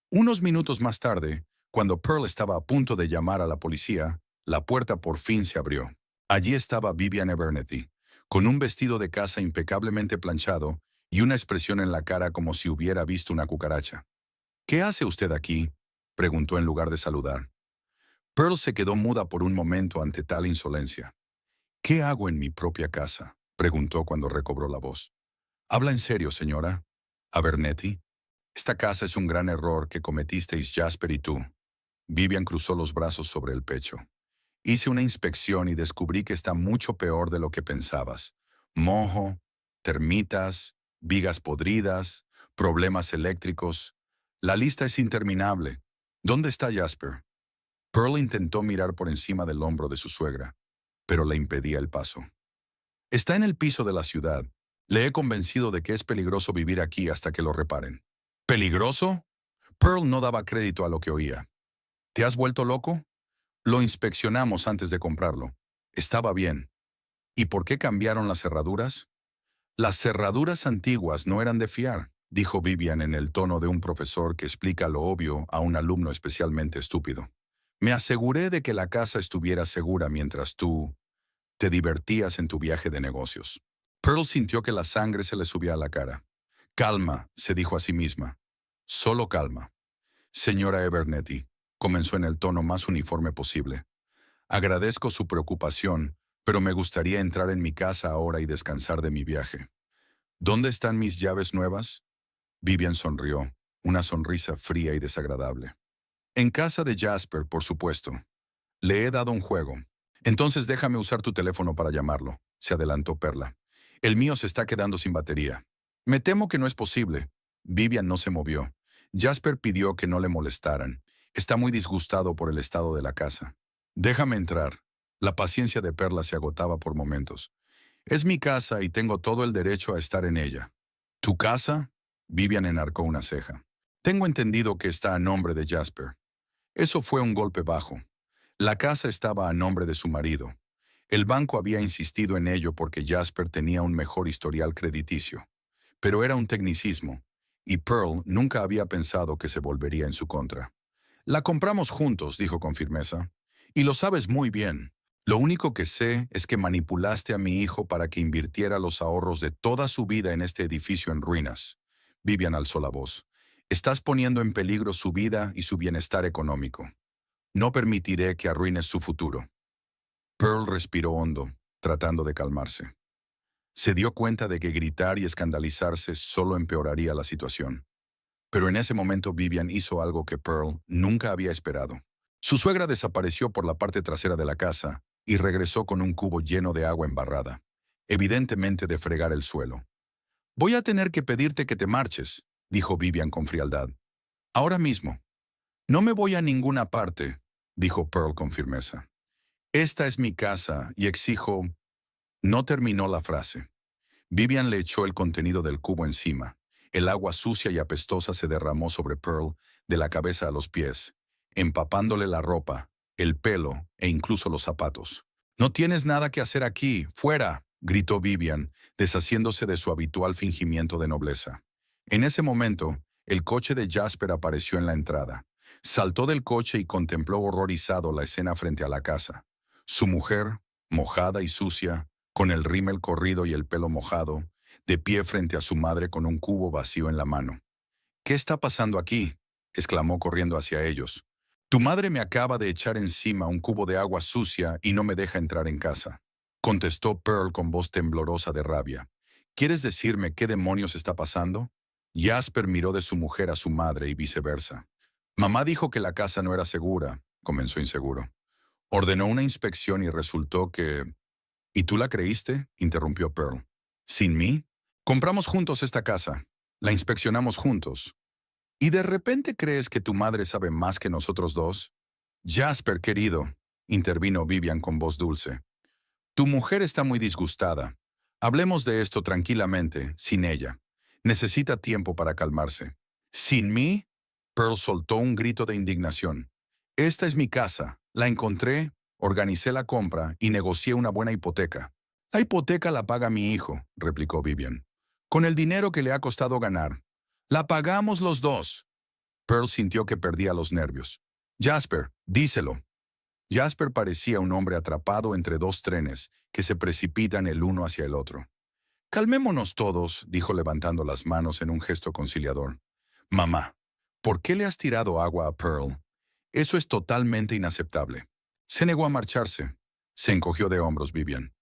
Unos minutos más tarde, cuando Pearl estaba a punto de llamar a la policía, la puerta por fin se abrió. Allí estaba Vivian Abernethy, con un vestido de casa impecablemente planchado y una expresión en la cara como si hubiera visto una cucaracha. «¿Qué hace usted aquí?», preguntó en lugar de saludar. Pearl se quedó muda por un momento ante tal insolencia. «¿Qué hago en mi propia casa?», preguntó cuando recobró la voz. «¿Habla en serio, señora Abernethy? Esta casa es un gran error que cometisteis Jasper y tú». Vivian cruzó los brazos sobre el pecho. «Hice una inspección y descubrí que está mucho peor de lo que pensabas. Moho, termitas, vigas podridas, problemas eléctricos. La lista es interminable. ¿Dónde está Jasper?». Pearl intentó mirar por encima del hombro de su suegra, pero le impedía el paso. «Está en el piso de la ciudad. Le he convencido de que es peligroso vivir aquí hasta que lo reparen». «¿Peligroso?». Pearl no daba crédito a lo que oía. «¿Te has vuelto loco?». «Lo inspeccionamos antes de comprarlo. Estaba bien». «¿Y por qué cambiaron las cerraduras?». «Las cerraduras antiguas no eran de fiar», dijo Vivian en el tono de un profesor que explica lo obvio a un alumno especialmente estúpido. «Me aseguré de que la casa estuviera segura mientras tú te divertías en tu viaje de negocios». Pearl sintió que la sangre se le subía a la cara. «Calma», se dijo a sí misma. «Solo calma». «Señora Abernethy», comenzó en el tono más uniforme posible. «Agradezco su preocupación, pero me gustaría entrar en mi casa ahora y descansar de mi viaje». «¿Dónde están mis llaves nuevas?». Vivian sonrió, una sonrisa fría y desagradable. «En casa de Jasper, por supuesto. Le he dado un juego». «Entonces déjame usar tu teléfono para llamarlo», se adelantó Perla. «El mío se está quedando sin batería». «Me temo que no es posible». Vivian no se movió. Jasper pidió que no le molestaran. Está muy disgustado por el estado de la casa. «Déjame entrar». La paciencia de Perla se agotaba por momentos. «Es mi casa y tengo todo el derecho a estar en ella». «¿Tu casa?». Vivian enarcó una ceja. «Tengo entendido que está a nombre de Jasper». Eso fue un golpe bajo. La casa estaba a nombre de su marido. El banco había insistido en ello porque Jasper tenía un mejor historial crediticio. Pero era un tecnicismo, y Pearl nunca había pensado que se volvería en su contra. «La compramos juntos», dijo con firmeza. «Y lo sabes muy bien. Lo único que sé es que manipulaste a mi hijo para que invirtiera los ahorros de toda su vida en este edificio en ruinas». Vivian alzó la voz. «Estás poniendo en peligro su vida y su bienestar económico. No permitiré que arruines su futuro». Pearl respiró hondo, tratando de calmarse. Se dio cuenta de que gritar y escandalizarse solo empeoraría la situación. Pero en ese momento Vivian hizo algo que Pearl nunca había esperado. Su suegra desapareció por la parte trasera de la casa y regresó con un cubo lleno de agua embarrada, evidentemente de fregar el suelo. «Voy a tener que pedirte que te marches», dijo Vivian con frialdad. «Ahora mismo». No me voy a ninguna parte, dijo Pearl con firmeza. Esta es mi casa y exijo... No terminó la frase. Vivian le echó el contenido del cubo encima. El agua sucia y apestosa se derramó sobre Pearl de la cabeza a los pies, empapándole la ropa, el pelo e incluso los zapatos. «No tienes nada que hacer aquí, fuera», gritó Vivian, deshaciéndose de su habitual fingimiento de nobleza. En ese momento, el coche de Jasper apareció en la entrada. Saltó del coche y contempló horrorizado la escena frente a la casa. Su mujer, mojada y sucia, con el rímel corrido y el pelo mojado, de pie frente a su madre con un cubo vacío en la mano. «¿Qué está pasando aquí?», exclamó corriendo hacia ellos. «Tu madre me acaba de echar encima un cubo de agua sucia y no me deja entrar en casa», contestó Pearl con voz temblorosa de rabia. «¿Quieres decirme qué demonios está pasando?». Jasper miró de su mujer a su madre y viceversa. «Mamá dijo que la casa no era segura», comenzó inseguro. «Ordenó una inspección y resultó que...». «¿Y tú la creíste?», interrumpió Pearl. «¿Sin mí? Compramos juntos esta casa. La inspeccionamos juntos. ¿Y de repente crees que tu madre sabe más que nosotros dos?». «Jasper, querido», intervino Vivian con voz dulce. «Tu mujer está muy disgustada. Hablemos de esto tranquilamente, sin ella. Necesita tiempo para calmarse». «¿Sin mí?». Pearl soltó un grito de indignación. «Esta es mi casa. La encontré, organicé la compra y negocié una buena hipoteca». «La hipoteca la paga mi hijo», replicó Vivian, «con el dinero que le ha costado ganar. La pagamos los dos». Pearl sintió que perdía los nervios. «Jasper, díselo». Jasper parecía un hombre atrapado entre dos trenes que se precipitan el uno hacia el otro. «Calmémonos todos», dijo levantando las manos en un gesto conciliador. «Mamá, ¿por qué le has tirado agua a Pearl? Eso es totalmente inaceptable». Se negó a marcharse. Se encogió de hombros Vivian.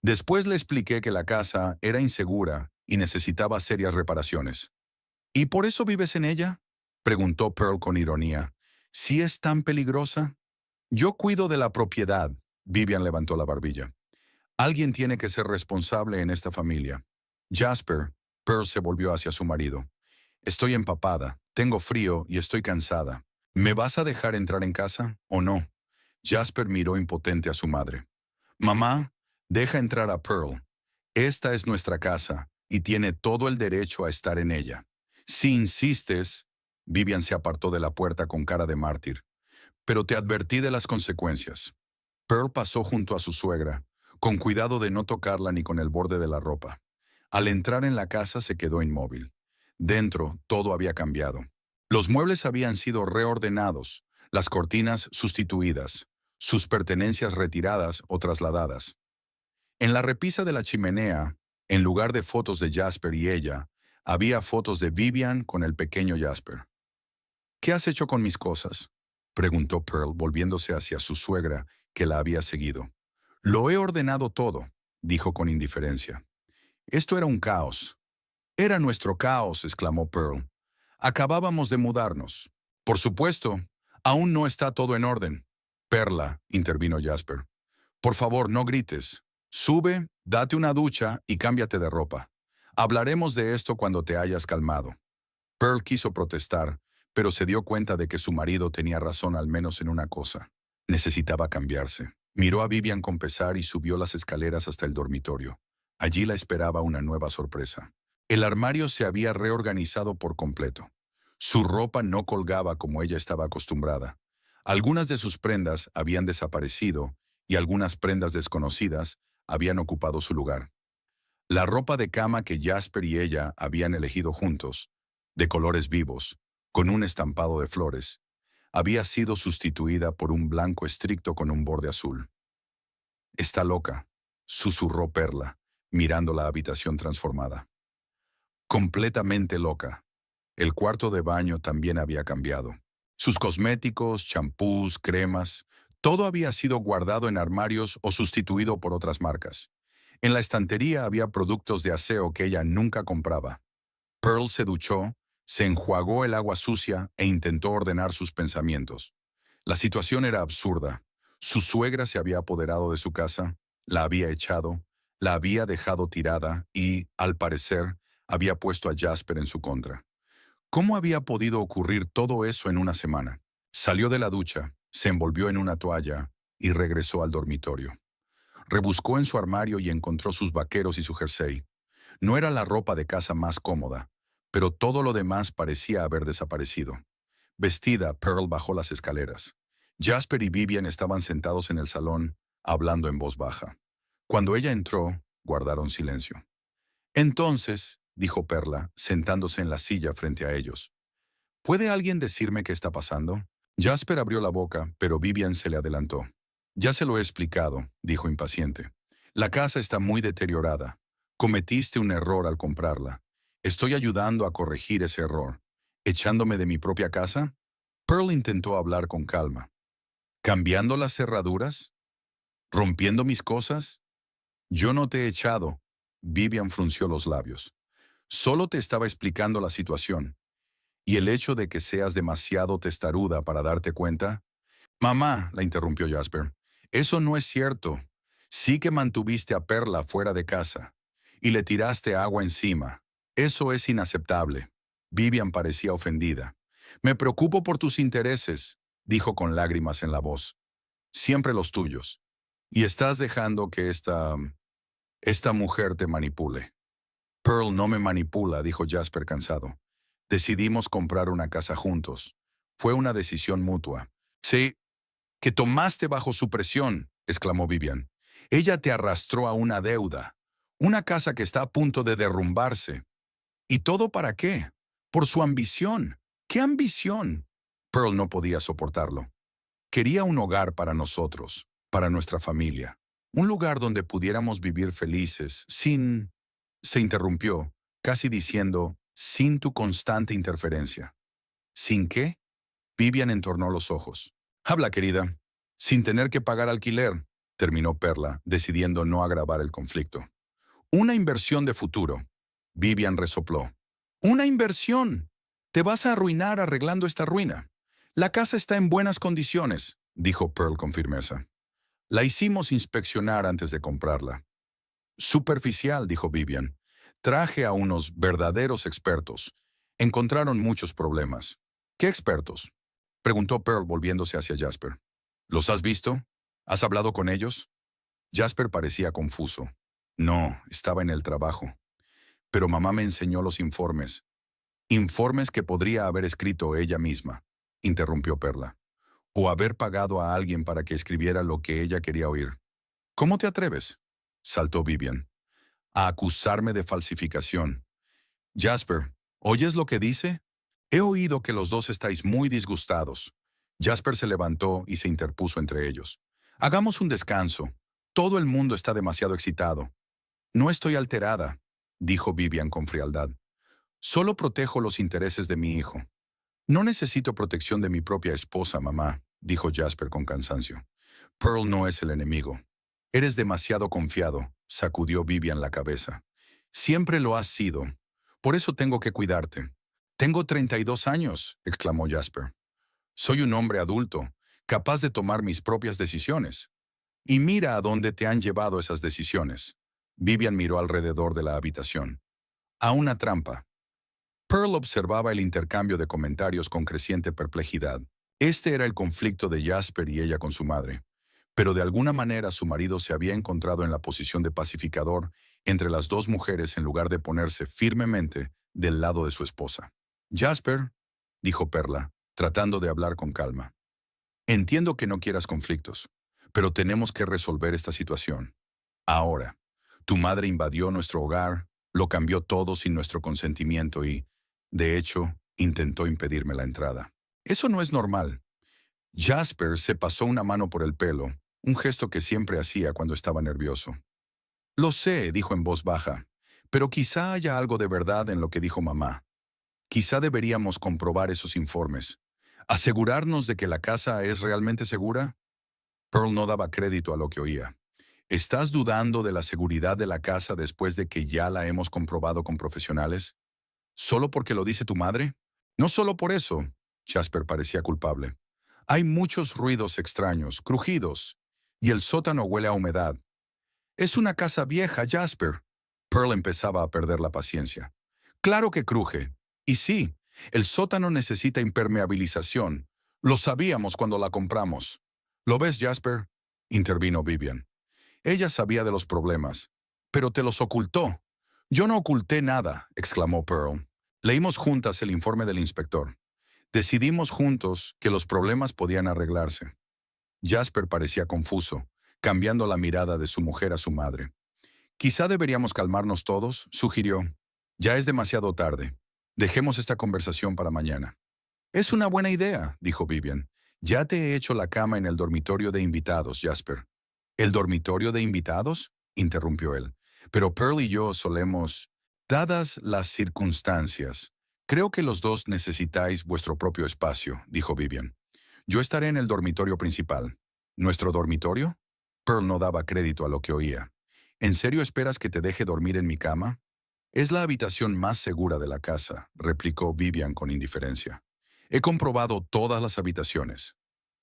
«Después le expliqué que la casa era insegura y necesitaba serias reparaciones». «¿Y por eso vives en ella?», preguntó Pearl con ironía. «¿Sí es tan peligrosa?». «Yo cuido de la propiedad», Vivian levantó la barbilla. «Alguien tiene que ser responsable en esta familia». «Jasper», Pearl se volvió hacia su marido. «Estoy empapada, tengo frío y estoy cansada. ¿Me vas a dejar entrar en casa o no?». Jasper miró impotente a su madre. «Mamá, deja entrar a Pearl. Esta es nuestra casa y tiene todo el derecho a estar en ella. Si insistes...». Vivian se apartó de la puerta con cara de mártir. «Pero te advertí de las consecuencias». Pearl pasó junto a su suegra, con cuidado de no tocarla ni con el borde de la ropa. Al entrar en la casa se quedó inmóvil. Dentro todo había cambiado. Los muebles habían sido reordenados, las cortinas sustituidas, sus pertenencias retiradas o trasladadas. En la repisa de la chimenea, en lugar de fotos de Jasper y ella, había fotos de Vivian con el pequeño Jasper. «¿Qué has hecho con mis cosas?», preguntó Pearl, volviéndose hacia su suegra, que la había seguido. «Lo he ordenado todo», dijo con indiferencia. «Esto era un caos». «Era nuestro caos», exclamó Pearl. «Acabábamos de mudarnos». «Por supuesto, aún no está todo en orden». «Perla», intervino Jasper. «Por favor, no grites. Sube, date una ducha y cámbiate de ropa. Hablaremos de esto cuando te hayas calmado». Pearl quiso protestar, pero se dio cuenta de que su marido tenía razón al menos en una cosa. Necesitaba cambiarse. Miró a Vivian con pesar y subió las escaleras hasta el dormitorio. Allí la esperaba una nueva sorpresa. El armario se había reorganizado por completo. Su ropa no colgaba como ella estaba acostumbrada. Algunas de sus prendas habían desaparecido y algunas prendas desconocidas habían ocupado su lugar. La ropa de cama que Jasper y ella habían elegido juntos, de colores vivos, con un estampado de flores, había sido sustituida por un blanco estricto con un borde azul. «Está loca», susurró Perla, mirando la habitación transformada. «Completamente loca». El cuarto de baño también había cambiado. Sus cosméticos, champús, cremas, todo había sido guardado en armarios o sustituido por otras marcas. En la estantería había productos de aseo que ella nunca compraba. Pearl se duchó, se enjuagó el agua sucia e intentó ordenar sus pensamientos. La situación era absurda. Su suegra se había apoderado de su casa, la había echado, la había dejado tirada y, al parecer, había puesto a Jasper en su contra. ¿Cómo había podido ocurrir todo eso en una semana? Salió de la ducha, se envolvió en una toalla y regresó al dormitorio. Rebuscó en su armario y encontró sus vaqueros y su jersey. No era la ropa de casa más cómoda, pero todo lo demás parecía haber desaparecido. Vestida, Pearl bajó las escaleras. Jasper y Vivian estaban sentados en el salón, hablando en voz baja. Cuando ella entró, guardaron silencio. Entonces, dijo Perla, sentándose en la silla frente a ellos, ¿puede alguien decirme qué está pasando? Jasper abrió la boca, pero Vivian se le adelantó. Ya se lo he explicado, dijo impaciente. La casa está muy deteriorada. Cometiste un error al comprarla. Estoy ayudando a corregir ese error. ¿Echándome de mi propia casa? Pearl intentó hablar con calma. ¿Cambiando las cerraduras? ¿Rompiendo mis cosas? Yo no te he echado. Vivian frunció los labios. Solo te estaba explicando la situación. ¿Y el hecho de que seas demasiado testaruda para darte cuenta? Mamá, la interrumpió Jasper, eso no es cierto. Sí que mantuviste a Perla fuera de casa y le tiraste agua encima. Eso es inaceptable. Vivian parecía ofendida. Me preocupo por tus intereses, dijo con lágrimas en la voz. Siempre los tuyos. Y estás dejando que esta mujer te manipule. Pearl no me manipula, dijo Jasper cansado. Decidimos comprar una casa juntos. Fue una decisión mutua. Sí, que tomaste bajo su presión, exclamó Vivian. Ella te arrastró a una deuda, una casa que está a punto de derrumbarse. ¿Y todo para qué? Por su ambición. ¿Qué ambición? Pearl no podía soportarlo. Quería un hogar para nosotros, para nuestra familia. Un lugar donde pudiéramos vivir felices, sin... Se interrumpió, casi diciendo, sin tu constante interferencia. ¿Sin qué? Vivian entornó los ojos. Habla, querida. Sin tener que pagar alquiler, terminó Perla, decidiendo no agravar el conflicto. Una inversión de futuro. Vivian resopló. ¡Una inversión! Te vas a arruinar arreglando esta ruina. La casa está en buenas condiciones, dijo Pearl con firmeza. La hicimos inspeccionar antes de comprarla. Superficial, dijo Vivian. Traje a unos verdaderos expertos. Encontraron muchos problemas. ¿Qué expertos? Preguntó Pearl volviéndose hacia Jasper. ¿Los has visto? ¿Has hablado con ellos? Jasper parecía confuso. No, estaba en el trabajo. Pero mamá me enseñó los informes. Informes que podría haber escrito ella misma, interrumpió Perla. O haber pagado a alguien para que escribiera lo que ella quería oír. ¿Cómo te atreves? Saltó Vivian. A acusarme de falsificación. Jasper, ¿oyes lo que dice? He oído que los dos estáis muy disgustados. Jasper se levantó y se interpuso entre ellos. Hagamos un descanso. Todo el mundo está demasiado excitado. No estoy alterada, dijo Vivian con frialdad. Solo protejo los intereses de mi hijo. No necesito protección de mi propia esposa, mamá, dijo Jasper con cansancio. Pearl no es el enemigo. Eres demasiado confiado, sacudió Vivian la cabeza. Siempre lo has sido. Por eso tengo que cuidarte. Tengo 32 años, exclamó Jasper. Soy un hombre adulto, capaz de tomar mis propias decisiones. Y mira a dónde te han llevado esas decisiones. Vivian miró alrededor de la habitación. A una trampa. Pearl observaba el intercambio de comentarios con creciente perplejidad. Este era el conflicto de Jasper y ella con su madre. Pero de alguna manera su marido se había encontrado en la posición de pacificador entre las dos mujeres en lugar de ponerse firmemente del lado de su esposa. Jasper, dijo Perla, tratando de hablar con calma. Entiendo que no quieras conflictos, pero tenemos que resolver esta situación. Ahora, tu madre invadió nuestro hogar, lo cambió todo sin nuestro consentimiento y, de hecho, intentó impedirme la entrada. Eso no es normal. Jasper se pasó una mano por el pelo, un gesto que siempre hacía cuando estaba nervioso. Lo sé, dijo en voz baja, pero quizá haya algo de verdad en lo que dijo mamá. Quizá deberíamos comprobar esos informes. ¿Asegurarnos de que la casa es realmente segura? Pearl no daba crédito a lo que oía. ¿Estás dudando de la seguridad de la casa después de que ya la hemos comprobado con profesionales? ¿Solo porque lo dice tu madre? No solo por eso. Jasper parecía culpable. Hay muchos ruidos extraños, crujidos, y el sótano huele a humedad. Es una casa vieja, Jasper. Pearl empezaba a perder la paciencia. Claro que cruje. Y sí, el sótano necesita impermeabilización, Lo sabíamos cuando la compramos. ¿Lo ves, Jasper? Intervino Vivian. Ella sabía de los problemas, pero te los ocultó. Yo no oculté nada, exclamó Pearl. Leímos juntas el informe del inspector. Decidimos juntos que los problemas podían arreglarse. Jasper parecía confuso, cambiando la mirada de su mujer a su madre. Quizá deberíamos calmarnos todos, sugirió. Ya es demasiado tarde. Dejemos esta conversación para mañana. Es una buena idea, dijo Vivian. Ya te he hecho la cama en el dormitorio de invitados, Jasper. ¿El dormitorio de invitados? Interrumpió él. Pero Pearl y yo solemos... Dadas las circunstancias, creo que los dos necesitáis vuestro propio espacio, dijo Vivian. Yo estaré en el dormitorio principal. ¿Nuestro dormitorio? Pearl no daba crédito a lo que oía. ¿En serio esperas que te deje dormir en mi cama? Es la habitación más segura de la casa, replicó Vivian con indiferencia. He comprobado todas las habitaciones.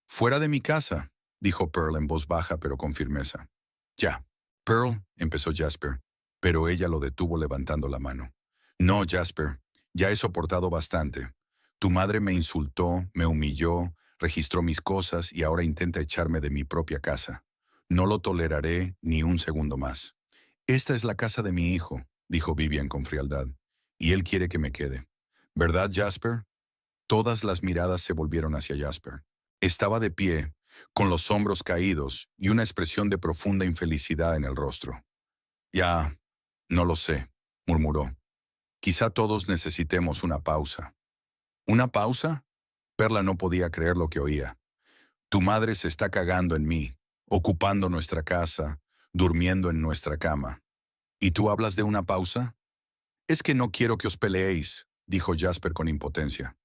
Fuera de mi casa, dijo Pearl en voz baja pero con firmeza. Ya. Pearl, empezó Jasper, pero ella lo detuvo levantando la mano. No, Jasper, ya he soportado bastante. Tu madre me insultó, me humilló, registró mis cosas y ahora intenta echarme de mi propia casa. No lo toleraré ni un segundo más. Esta es la casa de mi hijo, dijo Vivian con frialdad, y él quiere que me quede. ¿Verdad, Jasper? Todas las miradas se volvieron hacia Jasper. Estaba de pie, con los hombros caídos y una expresión de profunda infelicidad en el rostro. Ya, no lo sé, murmuró. Quizá todos necesitemos una pausa. ¿Una pausa? Perla no podía creer lo que oía. Tu madre se está cagando en mí, ocupando nuestra casa, durmiendo en nuestra cama. ¿Y tú hablas de una pausa? Es que no quiero que os peleéis, dijo Jasper con impotencia.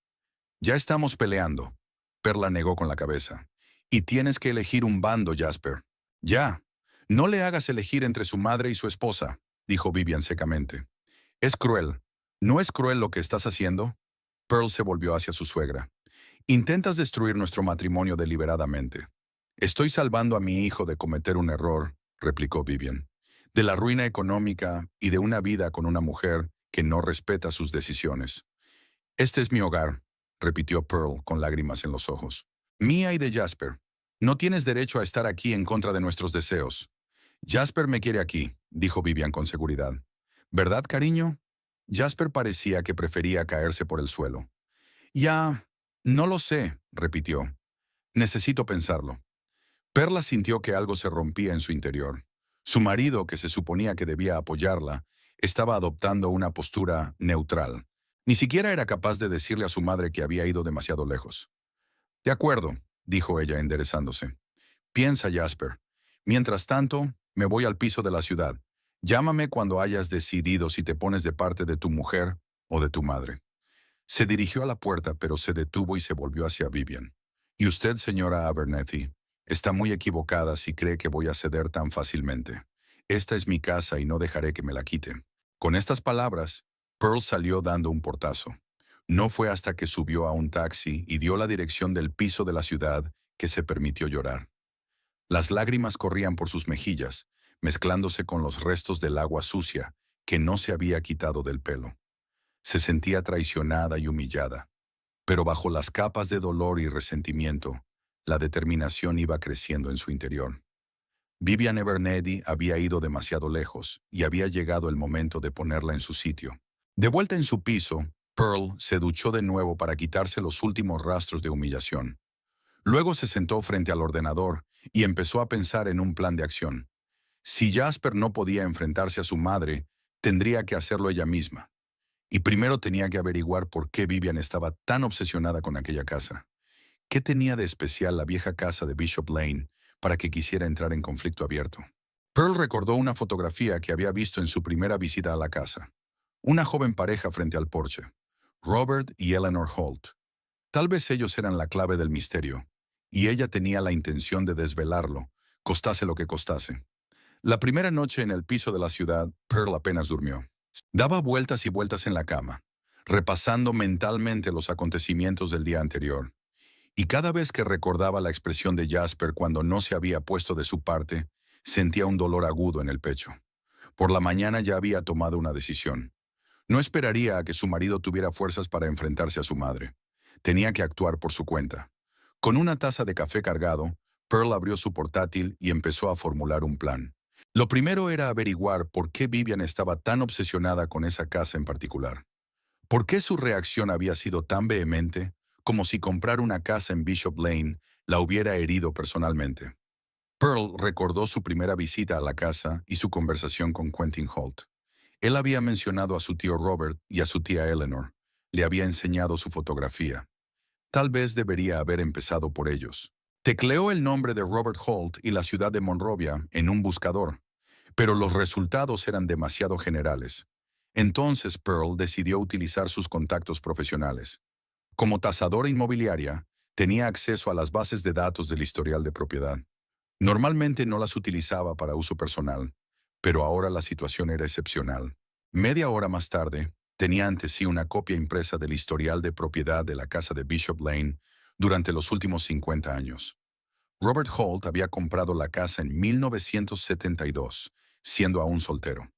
Ya estamos peleando. Perla negó con la cabeza. Y tienes que elegir un bando, Jasper. Ya. No le hagas elegir entre su madre y su esposa, dijo Vivian secamente. Es cruel. ¿No es cruel lo que estás haciendo? Pearl se volvió hacia su suegra. Intentas destruir nuestro matrimonio deliberadamente. Estoy salvando a mi hijo de cometer un error, replicó Vivian. De la ruina económica y de una vida con una mujer que no respeta sus decisiones. Este es mi hogar, repitió Pearl con lágrimas en los ojos. Mía y de Jasper. No tienes derecho a estar aquí en contra de nuestros deseos. Jasper me quiere aquí, dijo Vivian con seguridad. ¿Verdad, cariño? Jasper parecía que prefería caerse por el suelo. Ya, no lo sé, repitió. Necesito pensarlo. Perla sintió que algo se rompía en su interior. Su marido, que se suponía que debía apoyarla, estaba adoptando una postura neutral. Ni siquiera era capaz de decirle a su madre que había ido demasiado lejos. De acuerdo, dijo ella enderezándose. Piensa, Jasper. Mientras tanto, me voy al piso de la ciudad. Llámame cuando hayas decidido si te pones de parte de tu mujer o de tu madre. Se dirigió a la puerta, pero se detuvo y se volvió hacia Vivian. Y usted, señora Abernethy, está muy equivocada si cree que voy a ceder tan fácilmente. Esta es mi casa y no dejaré que me la quite. Con estas palabras, Pearl salió dando un portazo. No fue hasta que subió a un taxi y dio la dirección del piso de la ciudad que se permitió llorar. Las lágrimas corrían por sus mejillas, mezclándose con los restos del agua sucia que no se había quitado del pelo. Se sentía traicionada y humillada, pero bajo las capas de dolor y resentimiento, la determinación iba creciendo en su interior. Vivian Abernethy había ido demasiado lejos y había llegado el momento de ponerla en su sitio. De vuelta en su piso, Pearl se duchó de nuevo para quitarse los últimos rastros de humillación. Luego se sentó frente al ordenador y empezó a pensar en un plan de acción. Si Jasper no podía enfrentarse a su madre, tendría que hacerlo ella misma. Y primero tenía que averiguar por qué Vivian estaba tan obsesionada con aquella casa. ¿Qué tenía de especial la vieja casa de Bishop Lane para que quisiera entrar en conflicto abierto? Pearl recordó una fotografía que había visto en su primera visita a la casa. Una joven pareja frente al porche. Robert y Eleanor Holt. Tal vez ellos eran la clave del misterio, y ella tenía la intención de desvelarlo, costase lo que costase. La primera noche en el piso de la ciudad, Pearl apenas durmió. Daba vueltas y vueltas en la cama, repasando mentalmente los acontecimientos del día anterior. Y cada vez que recordaba la expresión de Jasper cuando no se había puesto de su parte, sentía un dolor agudo en el pecho. Por la mañana ya había tomado una decisión. No esperaría a que su marido tuviera fuerzas para enfrentarse a su madre. Tenía que actuar por su cuenta. Con una taza de café cargado, Pearl abrió su portátil y empezó a formular un plan. Lo primero era averiguar por qué Vivian estaba tan obsesionada con esa casa en particular. ¿Por qué su reacción había sido tan vehemente, como si comprar una casa en Bishop Lane la hubiera herido personalmente? Pearl recordó su primera visita a la casa y su conversación con Quentin Holt. Él había mencionado a su tío Robert y a su tía Eleanor. Le había enseñado su fotografía. Tal vez debería haber empezado por ellos. Tecleó el nombre de Robert Holt y la ciudad de Monrovia en un buscador, pero los resultados eran demasiado generales. Entonces Pearl decidió utilizar sus contactos profesionales. Como tasadora inmobiliaria, tenía acceso a las bases de datos del historial de propiedad. Normalmente no las utilizaba para uso personal, pero ahora la situación era excepcional. Media hora más tarde, tenía ante sí una copia impresa del historial de propiedad de la casa de Bishop Lane durante los últimos 50 años. Robert Holt había comprado la casa en 1972, siendo aún soltero.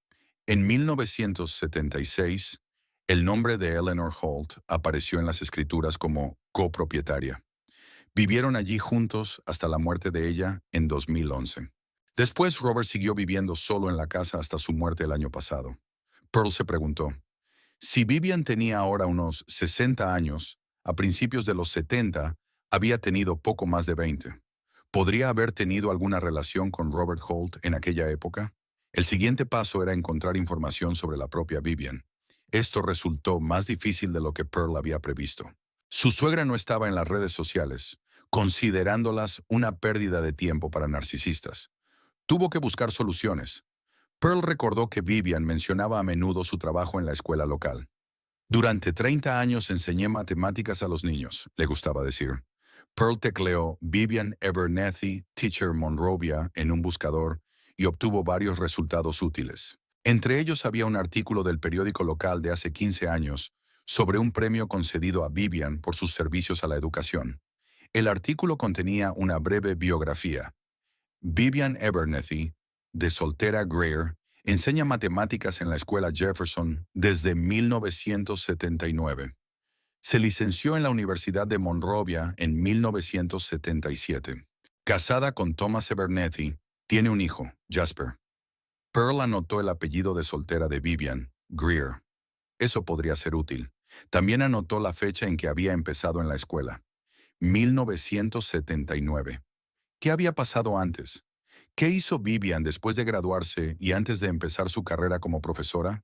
En 1976, el nombre de Eleanor Holt apareció en las escrituras como copropietaria. Vivieron allí juntos hasta la muerte de ella en 2011. Después, Robert siguió viviendo solo en la casa hasta su muerte el año pasado. Pearl se preguntó, si Vivian tenía ahora unos 60 años, a principios de los 70, había tenido poco más de 20. ¿Podría haber tenido alguna relación con Robert Holt en aquella época? El siguiente paso era encontrar información sobre la propia Vivian. Esto resultó más difícil de lo que Pearl había previsto. Su suegra no estaba en las redes sociales, considerándolas una pérdida de tiempo para narcisistas. Tuvo que buscar soluciones. Pearl recordó que Vivian mencionaba a menudo su trabajo en la escuela local. Durante 30 años enseñé matemáticas a los niños, le gustaba decir. Pearl tecleó Vivian Abernethy, Teacher Monrovia en un buscador y obtuvo varios resultados útiles. Entre ellos había un artículo del periódico local de hace 15 años sobre un premio concedido a Vivian por sus servicios a la educación. El artículo contenía una breve biografía. Vivian Abernethy, de soltera Greer, enseña matemáticas en la escuela Jefferson desde 1979. Se licenció en la Universidad de Monrovia en 1977. Casada con Thomas Abernethy, tiene un hijo, Jasper. Pearl anotó el apellido de soltera de Vivian, Greer. Eso podría ser útil. También anotó la fecha en que había empezado en la escuela, 1979. ¿Qué había pasado antes? ¿Qué hizo Vivian después de graduarse y antes de empezar su carrera como profesora?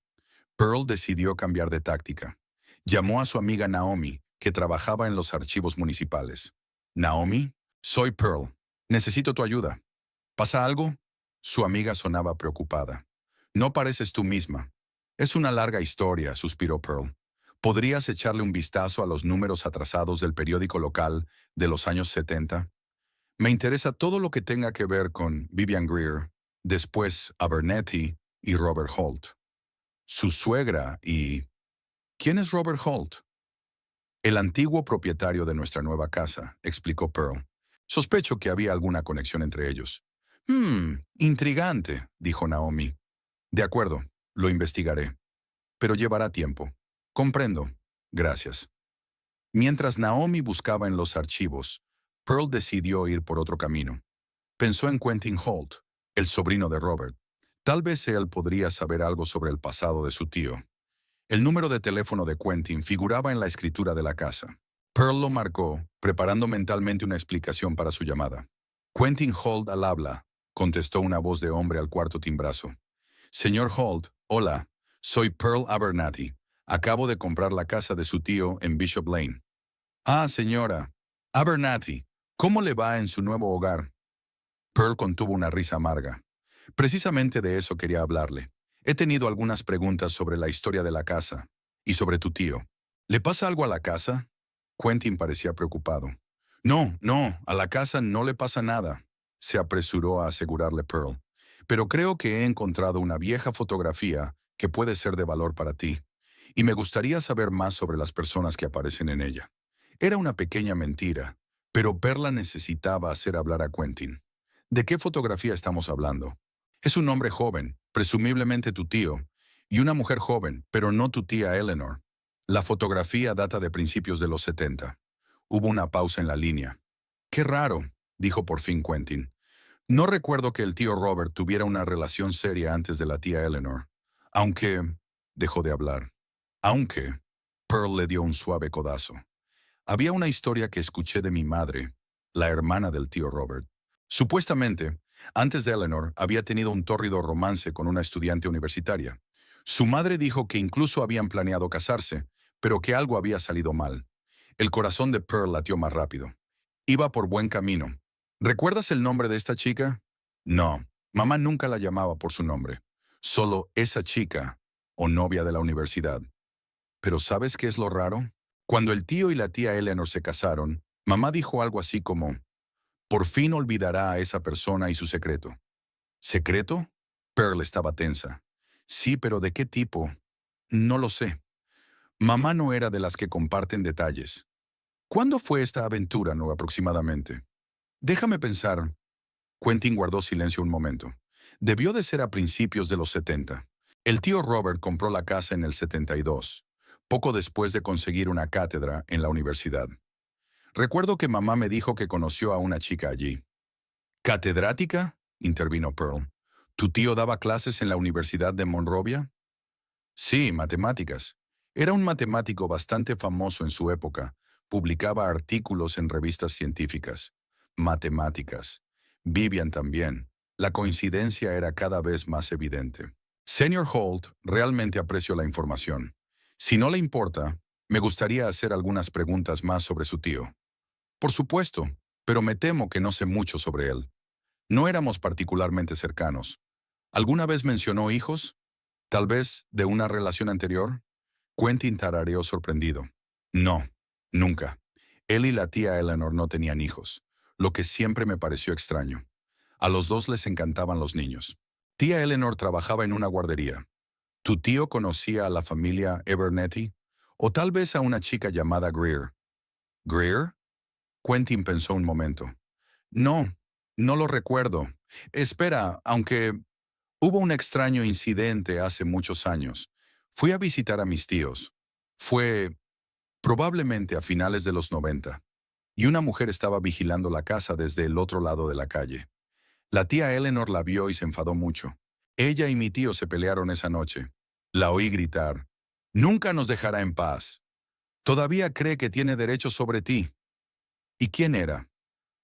Pearl decidió cambiar de táctica. Llamó a su amiga Naomi, que trabajaba en los archivos municipales. Naomi, soy Pearl. Necesito tu ayuda. ¿Pasa algo? Su amiga sonaba preocupada. No pareces tú misma. Es una larga historia, suspiró Pearl. ¿Podrías echarle un vistazo a los números atrasados del periódico local de los años 70? Me interesa todo lo que tenga que ver con Vivian Greer, después Abernethy y Robert Holt. Su suegra y... ¿Quién es Robert Holt? El antiguo propietario de nuestra nueva casa, explicó Pearl. Sospecho que había alguna conexión entre ellos. Intrigante, dijo Naomi. De acuerdo, lo investigaré. Pero llevará tiempo. Comprendo. Gracias. Mientras Naomi buscaba en los archivos, Pearl decidió ir por otro camino. Pensó en Quentin Holt, el sobrino de Robert. Tal vez él podría saber algo sobre el pasado de su tío. El número de teléfono de Quentin figuraba en la escritura de la casa. Pearl lo marcó, preparando mentalmente una explicación para su llamada. Quentin Holt al habla, contestó una voz de hombre al cuarto timbrazo. Señor Holt, hola, soy Pearl Abernathy. Acabo de comprar la casa de su tío en Bishop Lane. Ah, señora. Abernathy, ¿cómo le va en su nuevo hogar? Pearl contuvo una risa amarga. Precisamente de eso quería hablarle. He tenido algunas preguntas sobre la historia de la casa y sobre tu tío. ¿Le pasa algo a la casa? Quentin parecía preocupado. No, no, a la casa no le pasa nada, se apresuró a asegurarle Pearl. Pero creo que he encontrado una vieja fotografía que puede ser de valor para ti, y me gustaría saber más sobre las personas que aparecen en ella. Era una pequeña mentira, pero Perla necesitaba hacer hablar a Quentin. ¿De qué fotografía estamos hablando? Es un hombre joven, presumiblemente tu tío, y una mujer joven, pero no tu tía Eleanor. La fotografía data de principios de los 70. Hubo una pausa en la línea. Qué raro, dijo por fin Quentin. No recuerdo que el tío Robert tuviera una relación seria antes de la tía Eleanor. Aunque... Dejó de hablar. Aunque... Pearl le dio un suave codazo. Había una historia que escuché de mi madre, la hermana del tío Robert. Supuestamente, antes de Eleanor, había tenido un tórrido romance con una estudiante universitaria. Su madre dijo que incluso habían planeado casarse, pero que algo había salido mal. El corazón de Pearl latió más rápido. Iba por buen camino. ¿Recuerdas el nombre de esta chica? No, mamá nunca la llamaba por su nombre. Solo esa chica, o novia de la universidad. Pero ¿sabes qué es lo raro? Cuando el tío y la tía Eleanor se casaron, mamá dijo algo así como, por fin olvidará a esa persona y su secreto. ¿Secreto? Pearl estaba tensa. Sí, pero ¿de qué tipo? No lo sé. Mamá no era de las que comparten detalles. ¿Cuándo fue esta aventura, no aproximadamente? Déjame pensar. Quentin guardó silencio un momento. Debió de ser a principios de los 70. El tío Robert compró la casa en el 72, poco después de conseguir una cátedra en la universidad. Recuerdo que mamá me dijo que conoció a una chica allí. ¿Catedrática? Intervino Pearl. ¿Tu tío daba clases en la Universidad de Monrovia? Sí, matemáticas. Era un matemático bastante famoso en su época. Publicaba artículos en revistas científicas. Matemáticas. Vivian también. La coincidencia era cada vez más evidente. Señor Holt, realmente aprecio la información. Si no le importa, me gustaría hacer algunas preguntas más sobre su tío. Por supuesto, pero me temo que no sé mucho sobre él. No éramos particularmente cercanos. ¿Alguna vez mencionó hijos? ¿Tal vez de una relación anterior? Quentin tarareó sorprendido. No, nunca. Él y la tía Eleanor no tenían hijos, lo que siempre me pareció extraño. A los dos les encantaban los niños. Tía Eleanor trabajaba en una guardería. ¿Tu tío conocía a la familia Abernethy? O tal vez a una chica llamada Greer. ¿Greer? Quentin pensó un momento. No, no lo recuerdo. Espera, aunque hubo un extraño incidente hace muchos años. Fui a visitar a mis tíos. Fue probablemente a finales de los 90. Y una mujer estaba vigilando la casa desde el otro lado de la calle. La tía Eleanor la vio y se enfadó mucho. Ella y mi tío se pelearon esa noche. La oí gritar. Nunca nos dejará en paz. Todavía cree que tiene derechos sobre ti. ¿Y quién era?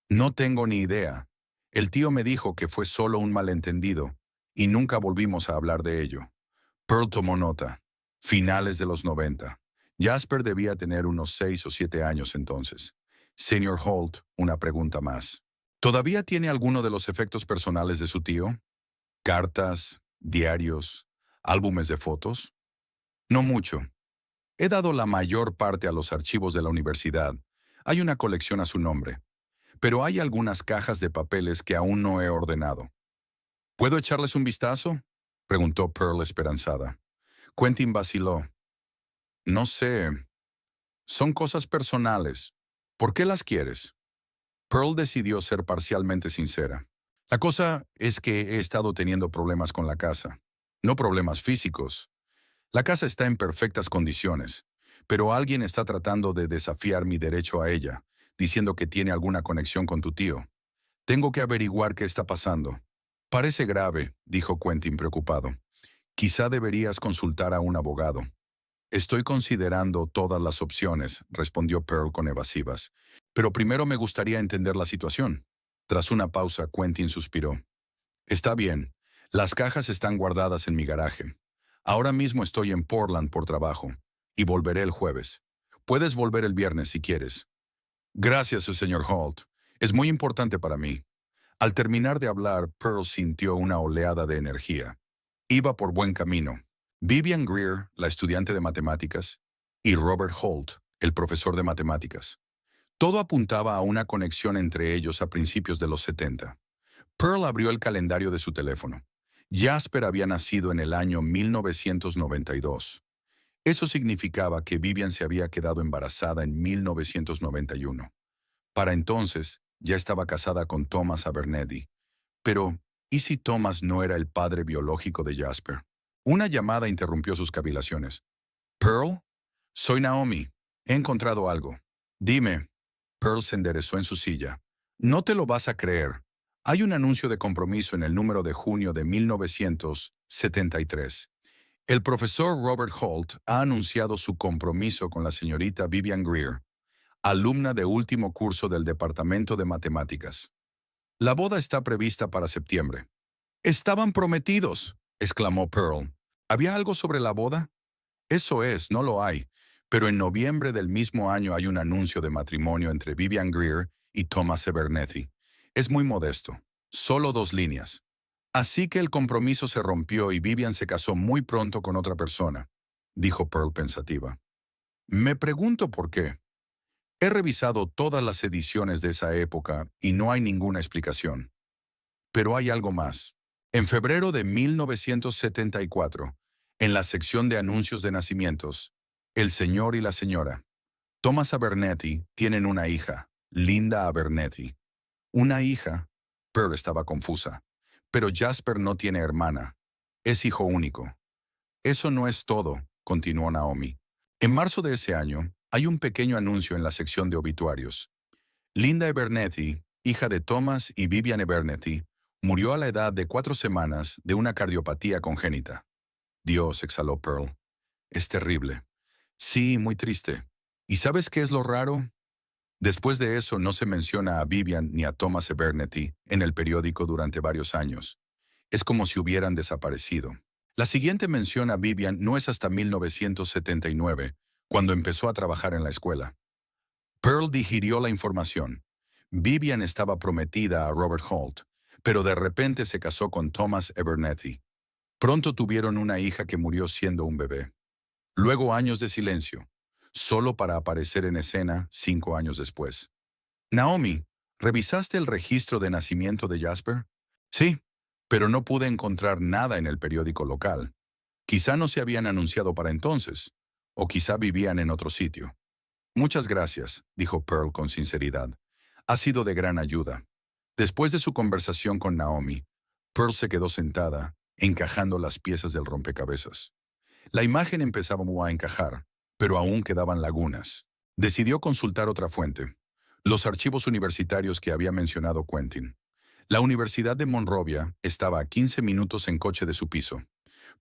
No tengo ni idea. El tío me dijo que fue solo un malentendido, y nunca volvimos a hablar de ello. Pearl tomó nota. Finales de los 90. Jasper debía tener unos 6 o 7 años entonces. Señor Holt, una pregunta más. ¿Todavía tiene alguno de los efectos personales de su tío? ¿Cartas, diarios, álbumes de fotos? No mucho. He dado la mayor parte a los archivos de la universidad. Hay una colección a su nombre. Pero hay algunas cajas de papeles que aún no he ordenado. ¿Puedo echarles un vistazo? Preguntó Pearl esperanzada. Quentin vaciló. No sé. Son cosas personales. ¿Por qué las quieres? Pearl decidió ser parcialmente sincera. La cosa es que he estado teniendo problemas con la casa. No problemas físicos. La casa está en perfectas condiciones, pero alguien está tratando de desafiar mi derecho a ella, diciendo que tiene alguna conexión con tu tío. Tengo que averiguar qué está pasando. Parece grave, dijo Quentin preocupado. Quizá deberías consultar a un abogado. Estoy considerando todas las opciones, respondió Pearl con evasivas. Pero primero me gustaría entender la situación. Tras una pausa, Quentin suspiró. Está bien. Las cajas están guardadas en mi garaje. Ahora mismo estoy en Portland por trabajo, y volveré el jueves. Puedes volver el viernes si quieres. Gracias, señor Holt. Es muy importante para mí. Al terminar de hablar, Pearl sintió una oleada de energía. Iba por buen camino. Vivian Greer, la estudiante de matemáticas, y Robert Holt, el profesor de matemáticas. Todo apuntaba a una conexión entre ellos a principios de los 70. Pearl abrió el calendario de su teléfono. Jasper había nacido en el año 1992. Eso significaba que Vivian se había quedado embarazada en 1991. Para entonces, ya estaba casada con Thomas Abernethy. Pero, ¿y si Thomas no era el padre biológico de Jasper? Una llamada interrumpió sus cavilaciones. ¿Pearl? Soy Naomi. He encontrado algo. Dime. Pearl se enderezó en su silla. No te lo vas a creer. Hay un anuncio de compromiso en el número de junio de 1973. El profesor Robert Holt ha anunciado su compromiso con la señorita Vivian Greer, alumna de último curso del Departamento de Matemáticas. La boda está prevista para septiembre. «¡Estaban prometidos!», exclamó Pearl. «¿Había algo sobre la boda?». «Eso es, no lo hay. Pero en noviembre del mismo año hay un anuncio de matrimonio entre Vivian Greer y Thomas Abernethy. Es muy modesto. Solo 2 líneas. Así que el compromiso se rompió y Vivian se casó muy pronto con otra persona», dijo Pearl pensativa. «Me pregunto por qué. He revisado todas las ediciones de esa época y no hay ninguna explicación. Pero hay algo más. En febrero de 1974, en la sección de anuncios de nacimientos, el señor y la señora Thomas Abernethy tienen una hija, Linda Abernethy. ¿Una hija?». Pearl estaba confusa. «Pero Jasper no tiene hermana. Es hijo único». «Eso no es todo», continuó Naomi. «En marzo de ese año, hay un pequeño anuncio en la sección de obituarios. Linda Abernethy, hija de Thomas y Vivian Abernethy, murió a la edad de 4 semanas de una cardiopatía congénita». «Dios», exhaló Pearl. «Es terrible». «Sí, muy triste. ¿Y sabes qué es lo raro? Después de eso no se menciona a Vivian ni a Thomas Abernethy en el periódico durante varios años. Es como si hubieran desaparecido. La siguiente mención a Vivian no es hasta 1979, cuando empezó a trabajar en la escuela». Pearl digirió la información. Vivian estaba prometida a Robert Holt, pero de repente se casó con Thomas Abernethy. Pronto tuvieron una hija que murió siendo un bebé. Luego años de silencio, solo para aparecer en escena 5 años después. «Naomi, ¿revisaste el registro de nacimiento de Jasper?». «Sí, pero no pude encontrar nada en el periódico local. Quizá no se habían anunciado para entonces, o quizá vivían en otro sitio». «Muchas gracias», dijo Pearl con sinceridad. «Ha sido de gran ayuda». Después de su conversación con Naomi, Pearl se quedó sentada, encajando las piezas del rompecabezas. La imagen empezaba a encajar, pero aún quedaban lagunas. Decidió consultar otra fuente, los archivos universitarios que había mencionado Quentin. La Universidad de Monrovia estaba a 15 minutos en coche de su piso.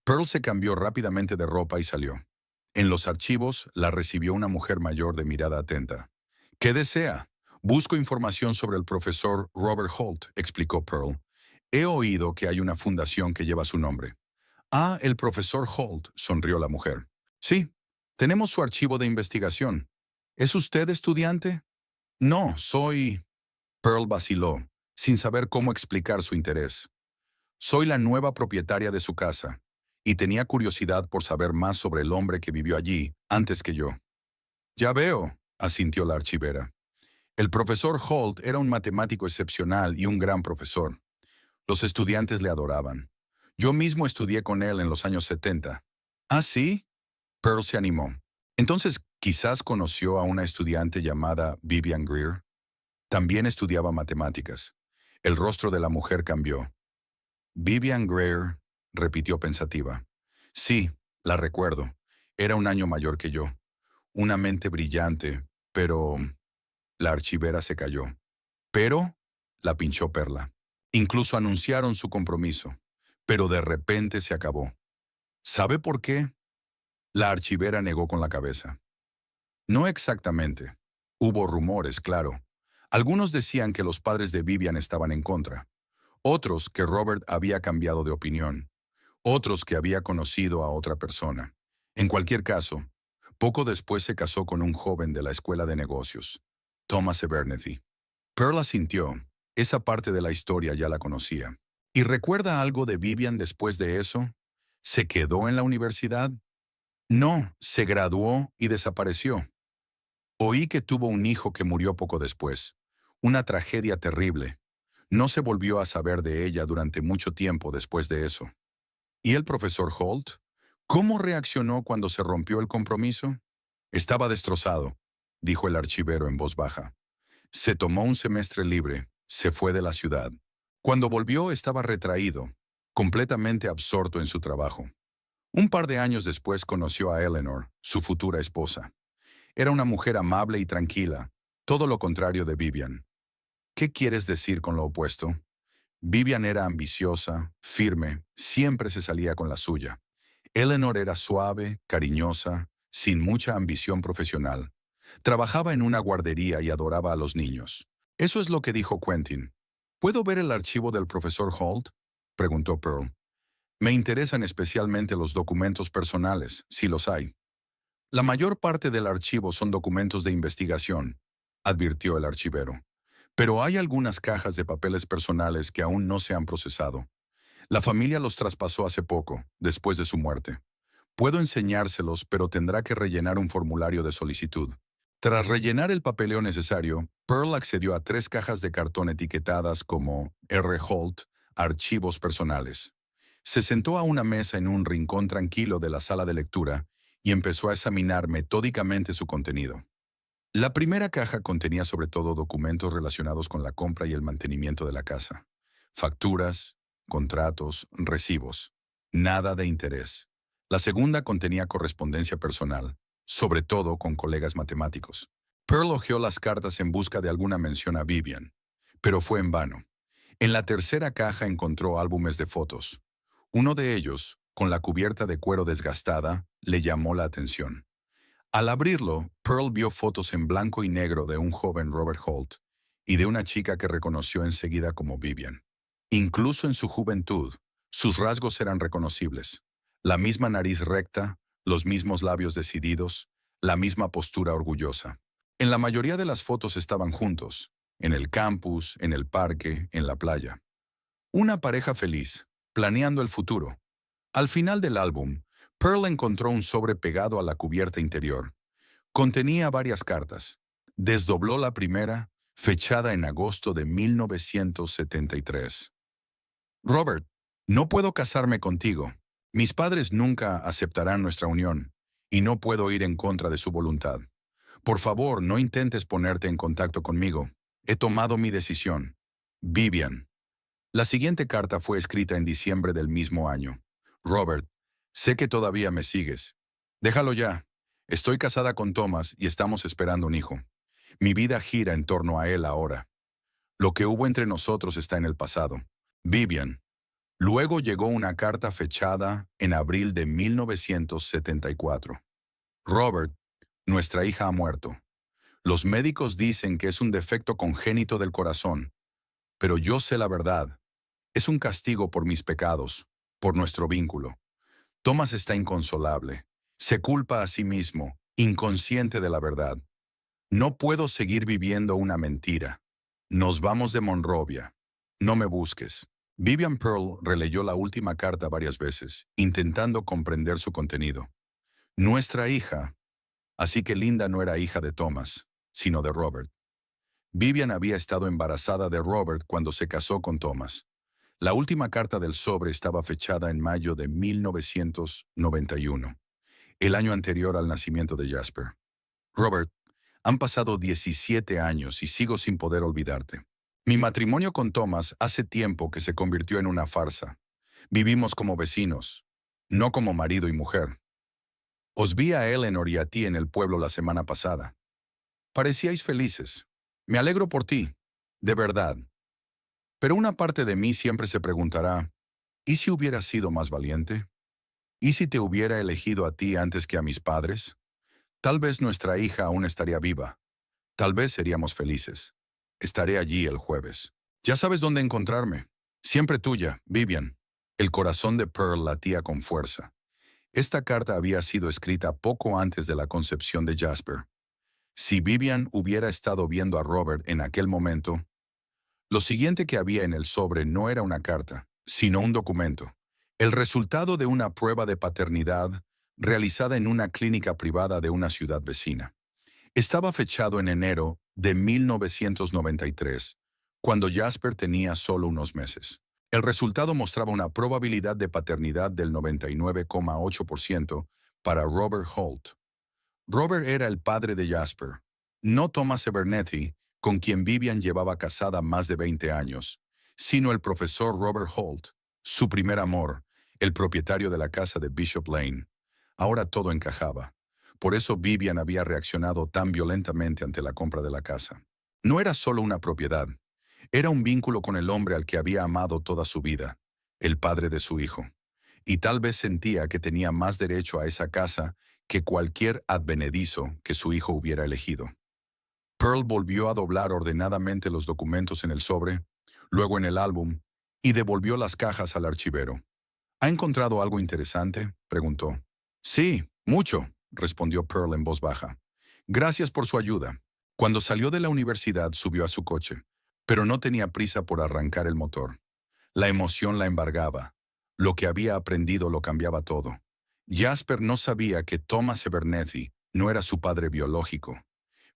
Pearl se cambió rápidamente de ropa y salió. En los archivos la recibió una mujer mayor de mirada atenta. «¿Qué desea?». «Busco información sobre el profesor Robert Holt», explicó Pearl. «He oído que hay una fundación que lleva su nombre». «Ah, el profesor Holt», sonrió la mujer. «Sí, tenemos su archivo de investigación. ¿Es usted estudiante?». «No, soy…». Pearl vaciló, sin saber cómo explicar su interés. «Soy la nueva propietaria de su casa, y tenía curiosidad por saber más sobre el hombre que vivió allí antes que yo». «Ya veo», asintió la archivera. «El profesor Holt era un matemático excepcional y un gran profesor. Los estudiantes le adoraban. Yo mismo estudié con él en los años 70. «¿Ah, sí?». Pearl se animó. «Entonces, quizás conoció a una estudiante llamada Vivian Greer». También estudiaba matemáticas. El rostro de la mujer cambió. «Vivian Greer», repitió pensativa. «Sí, la recuerdo. Era un año mayor que yo. Una mente brillante, pero…». La archivera se calló. «Pero…», la pinchó Perla. «Incluso anunciaron su compromiso, pero de repente se acabó». «¿Sabe por qué?». La archivera negó con la cabeza. «No exactamente. Hubo rumores, claro. Algunos decían que los padres de Vivian estaban en contra. Otros que Robert había cambiado de opinión. Otros que había conocido a otra persona. En cualquier caso, poco después se casó con un joven de la escuela de negocios, Thomas Abernethy». Pearl asintió. Esa parte de la historia ya la conocía. «¿Y recuerda algo de Vivian después de eso? ¿Se quedó en la universidad?». «No, se graduó y desapareció. Oí que tuvo un hijo que murió poco después. Una tragedia terrible. No se volvió a saber de ella durante mucho tiempo después de eso». «¿Y el profesor Holt? ¿Cómo reaccionó cuando se rompió el compromiso?». «Estaba destrozado», dijo el archivero en voz baja. «Se tomó un semestre libre, se fue de la ciudad. Cuando volvió estaba retraído, completamente absorto en su trabajo. Un par de años después conoció a Eleanor, su futura esposa. Era una mujer amable y tranquila, todo lo contrario de Vivian. ¿Qué quieres decir con lo opuesto? Vivian era ambiciosa, firme, siempre se salía con la suya. Eleanor era suave, cariñosa, sin mucha ambición profesional. Trabajaba en una guardería y adoraba a los niños. Eso es lo que dijo Quentin. ¿Puedo ver el archivo del profesor Holt? Preguntó Pearl. Me interesan especialmente los documentos personales, si los hay. La mayor parte del archivo son documentos de investigación, advirtió el archivero. Pero hay algunas cajas de papeles personales que aún no se han procesado. La familia los traspasó hace poco, después de su muerte. Puedo enseñárselos, pero tendrá que rellenar un formulario de solicitud. Tras rellenar el papeleo necesario, Pearl accedió a 3 cajas de cartón etiquetadas como R. Holt, archivos personales. Se sentó a una mesa en un rincón tranquilo de la sala de lectura y empezó a examinar metódicamente su contenido. La primera caja contenía sobre todo documentos relacionados con la compra y el mantenimiento de la casa. Facturas, contratos, recibos. Nada de interés. La segunda contenía correspondencia personal, sobre todo con colegas matemáticos. Pearl hojeó las cartas en busca de alguna mención a Vivian, pero fue en vano. En la tercera caja encontró álbumes de fotos. Uno de ellos, con la cubierta de cuero desgastada, le llamó la atención. Al abrirlo, Pearl vio fotos en blanco y negro de un joven Robert Holt y de una chica que reconoció enseguida como Vivian. Incluso en su juventud, sus rasgos eran reconocibles. La misma nariz recta, los mismos labios decididos, la misma postura orgullosa. En la mayoría de las fotos estaban juntos, en el campus, en el parque, en la playa. Una pareja feliz, planeando el futuro. Al final del álbum, Pearl encontró un sobre pegado a la cubierta interior. Contenía varias cartas. Desdobló la primera, fechada en agosto de 1973. Robert, no puedo casarme contigo. Mis padres nunca aceptarán nuestra unión, y no puedo ir en contra de su voluntad. Por favor, no intentes ponerte en contacto conmigo. He tomado mi decisión. Vivian. La siguiente carta fue escrita en diciembre del mismo año. Robert, sé que todavía me sigues. Déjalo ya. Estoy casada con Thomas y estamos esperando un hijo. Mi vida gira en torno a él ahora. Lo que hubo entre nosotros está en el pasado. Vivian. Luego llegó una carta fechada en abril de 1974. Robert, nuestra hija ha muerto. Los médicos dicen que es un defecto congénito del corazón, pero yo sé la verdad. Es un castigo por mis pecados, por nuestro vínculo. Thomas está inconsolable. Se culpa a sí mismo, inconsciente de la verdad. No puedo seguir viviendo una mentira. Nos vamos de Monrovia. No me busques. Vivian Pearl releyó la última carta varias veces, intentando comprender su contenido. Nuestra hija. Así que Linda no era hija de Thomas, sino de Robert. Vivian había estado embarazada de Robert cuando se casó con Thomas. La última carta del sobre estaba fechada en mayo de 1991, el año anterior al nacimiento de Jasper. Robert, han pasado 17 años y sigo sin poder olvidarte. Mi matrimonio con Thomas hace tiempo que se convirtió en una farsa. Vivimos como vecinos, no como marido y mujer. Os vi a Eleanor y a ti en el pueblo la semana pasada. Parecíais felices. Me alegro por ti, de verdad. Pero una parte de mí siempre se preguntará, ¿y si hubiera sido más valiente? ¿Y si te hubiera elegido a ti antes que a mis padres? Tal vez nuestra hija aún estaría viva. Tal vez seríamos felices. Estaré allí el jueves. Ya sabes dónde encontrarme. Siempre tuya, Vivian. El corazón de Pearl latía con fuerza. Esta carta había sido escrita poco antes de la concepción de Jasper. Si Vivian hubiera estado viendo a Robert en aquel momento, lo siguiente que había en el sobre no era una carta, sino un documento. El resultado de una prueba de paternidad realizada en una clínica privada de una ciudad vecina. Estaba fechado en enero de 1993, cuando Jasper tenía solo unos meses. El resultado mostraba una probabilidad de paternidad del 99,8% para Robert Holt. Robert era el padre de Jasper, no Thomas Abernethy, con quien Vivian llevaba casada más de 20 años, sino el profesor Robert Holt, su primer amor, el propietario de la casa de Bishop Lane. Ahora todo encajaba. Por eso Vivian había reaccionado tan violentamente ante la compra de la casa. No era solo una propiedad, Era un vínculo con el hombre al que había amado toda su vida, el padre de su hijo, y tal vez sentía que tenía más derecho a esa casa que cualquier advenedizo que su hijo hubiera elegido. Pearl volvió a doblar ordenadamente los documentos en el sobre, luego en el álbum, y devolvió las cajas al archivero. ¿Ha encontrado algo interesante?, preguntó. Sí, mucho, respondió Pearl en voz baja. Gracias por su ayuda. Cuando salió de la universidad subió a su coche, pero no tenía prisa por arrancar el motor. La emoción la embargaba. Lo que había aprendido lo cambiaba todo. Jasper no sabía que Thomas Abernethy no era su padre biológico.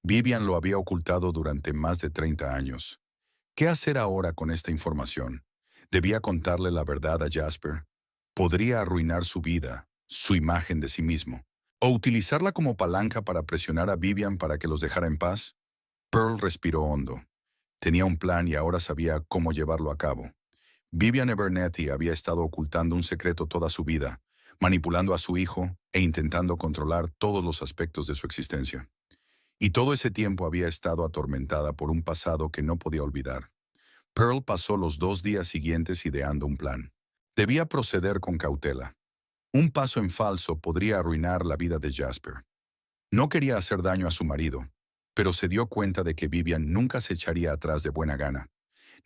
Vivian lo había ocultado durante más de 30 años. ¿Qué hacer ahora con esta información? ¿Debía contarle la verdad a Jasper? ¿Podría arruinar su vida, su imagen de sí mismo? ¿O utilizarla como palanca para presionar a Vivian para que los dejara en paz? Pearl respiró hondo. Tenía un plan y ahora sabía cómo llevarlo a cabo. Vivian Abernethy había estado ocultando un secreto toda su vida, manipulando a su hijo e intentando controlar todos los aspectos de su existencia. Y todo ese tiempo había estado atormentada por un pasado que no podía olvidar. Pearl pasó los 2 días siguientes ideando un plan. Debía proceder con cautela. Un paso en falso podría arruinar la vida de Jasper. No quería hacer daño a su marido, pero se dio cuenta de que Vivian nunca se echaría atrás de buena gana.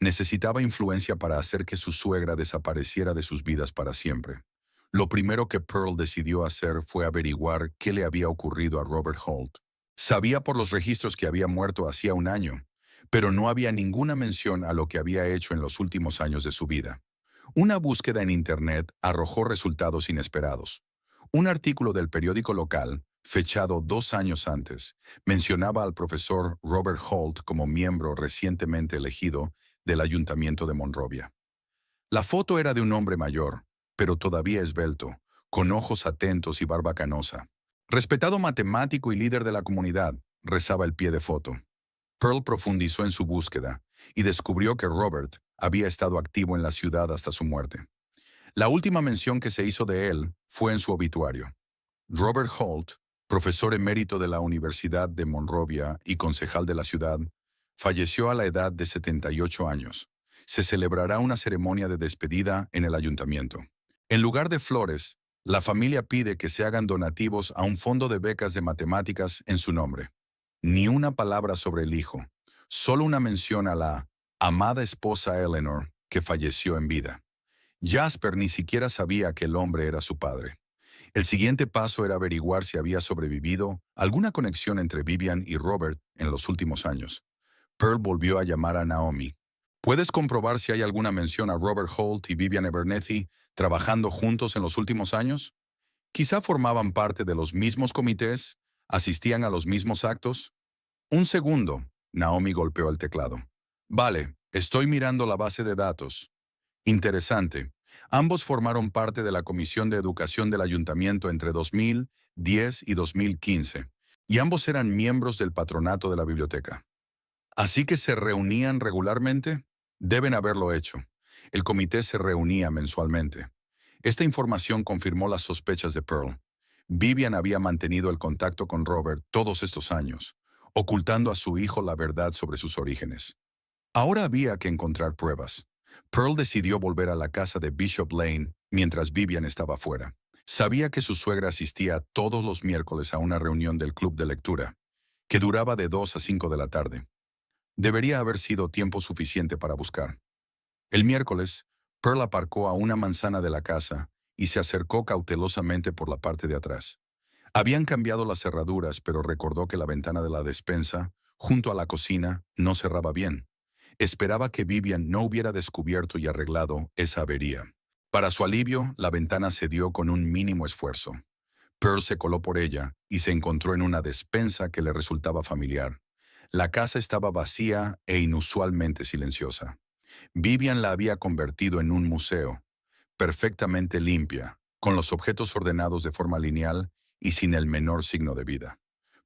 Necesitaba influencia para hacer que su suegra desapareciera de sus vidas para siempre. Lo primero que Pearl decidió hacer fue averiguar qué le había ocurrido a Robert Holt. Sabía por los registros que había muerto hacía un año, pero no había ninguna mención a lo que había hecho en los últimos años de su vida. Una búsqueda en Internet arrojó resultados inesperados. Un artículo del periódico local, fechado 2 años antes, mencionaba al profesor Robert Holt como miembro recientemente elegido del Ayuntamiento de Monrovia. La foto era de un hombre mayor, pero todavía esbelto, con ojos atentos y barba canosa. Respetado matemático y líder de la comunidad, rezaba el pie de foto. Pearl profundizó en su búsqueda y descubrió que Robert había estado activo en la ciudad hasta su muerte. La última mención que se hizo de él fue en su obituario. Robert Holt, profesor emérito de la Universidad de Monrovia y concejal de la ciudad, falleció a la edad de 78 años. Se celebrará una ceremonia de despedida en el ayuntamiento. En lugar de flores, la familia pide que se hagan donativos a un fondo de becas de matemáticas en su nombre. Ni una palabra sobre el hijo, solo una mención a la amada esposa Eleanor, que falleció en vida. Jasper ni siquiera sabía que el hombre era su padre. El siguiente paso era averiguar si había sobrevivido alguna conexión entre Vivian y Robert en los últimos años. Pearl volvió a llamar a Naomi. ¿Puedes comprobar si hay alguna mención a Robert Holt y Vivian Abernethy trabajando juntos en los últimos años? Quizá formaban parte de los mismos comités, asistían a los mismos actos. Un segundo, Naomi golpeó el teclado. Vale, estoy mirando la base de datos. Interesante. Ambos formaron parte de la Comisión de Educación del Ayuntamiento entre 2010 y 2015, y ambos eran miembros del patronato de la biblioteca. ¿Así que se reunían regularmente? Deben haberlo hecho. El comité se reunía mensualmente. Esta información confirmó las sospechas de Pearl. Vivian había mantenido el contacto con Robert todos estos años, ocultando a su hijo la verdad sobre sus orígenes. Ahora había que encontrar pruebas. Pearl decidió volver a la casa de Bishop Lane mientras Vivian estaba fuera. Sabía que su suegra asistía todos los miércoles a una reunión del club de lectura, que duraba de 2 a 5 de la tarde. Debería haber sido tiempo suficiente para buscar. El miércoles, Pearl aparcó a una manzana de la casa y se acercó cautelosamente por la parte de atrás. Habían cambiado las cerraduras, pero recordó que la ventana de la despensa, junto a la cocina, no cerraba bien. Esperaba que Vivian no hubiera descubierto y arreglado esa avería. Para su alivio, la ventana cedió con un mínimo esfuerzo. Pearl se coló por ella y se encontró en una despensa que le resultaba familiar. La casa estaba vacía e inusualmente silenciosa. Vivian la había convertido en un museo, perfectamente limpia, con los objetos ordenados de forma lineal y sin el menor signo de vida.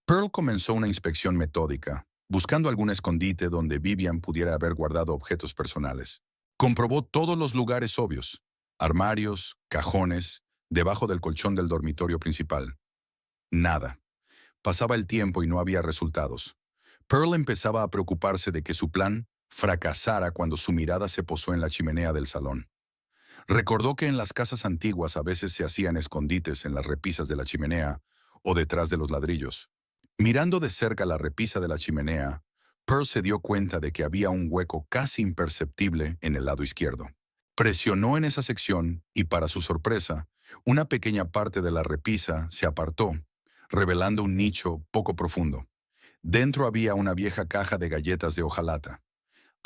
Pearl comenzó una inspección metódica, buscando algún escondite donde Vivian pudiera haber guardado objetos personales. Comprobó todos los lugares obvios: armarios, cajones, debajo del colchón del dormitorio principal. Nada. Pasaba el tiempo y no había resultados. Pearl empezaba a preocuparse de que su plan fracasara cuando su mirada se posó en la chimenea del salón. Recordó que en las casas antiguas a veces se hacían escondites en las repisas de la chimenea o detrás de los ladrillos. Mirando de cerca la repisa de la chimenea, Pearl se dio cuenta de que había un hueco casi imperceptible en el lado izquierdo. Presionó en esa sección y, para su sorpresa, una pequeña parte de la repisa se apartó, revelando un nicho poco profundo. Dentro había una vieja caja de galletas de hojalata.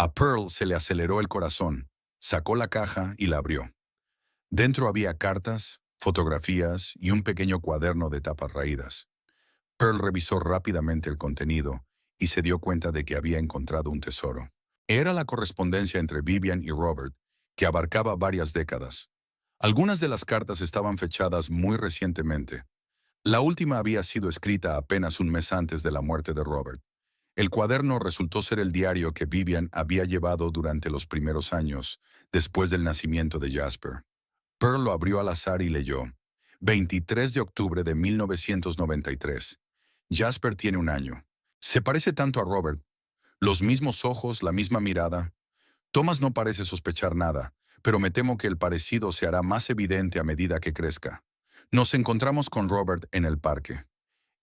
A Pearl se le aceleró el corazón, sacó la caja y la abrió. Dentro había cartas, fotografías y un pequeño cuaderno de tapas raídas. Pearl revisó rápidamente el contenido y se dio cuenta de que había encontrado un tesoro. Era la correspondencia entre Vivian y Robert, que abarcaba varias décadas. Algunas de las cartas estaban fechadas muy recientemente. La última había sido escrita apenas un mes antes de la muerte de Robert. El cuaderno resultó ser el diario que Vivian había llevado durante los primeros años, después del nacimiento de Jasper. Pearl lo abrió al azar y leyó: 23 de octubre de 1993. Jasper tiene 1 año. Se parece tanto a Robert. Los mismos ojos, la misma mirada. Thomas no parece sospechar nada, pero me temo que el parecido se hará más evidente a medida que crezca. Nos encontramos con Robert en el parque.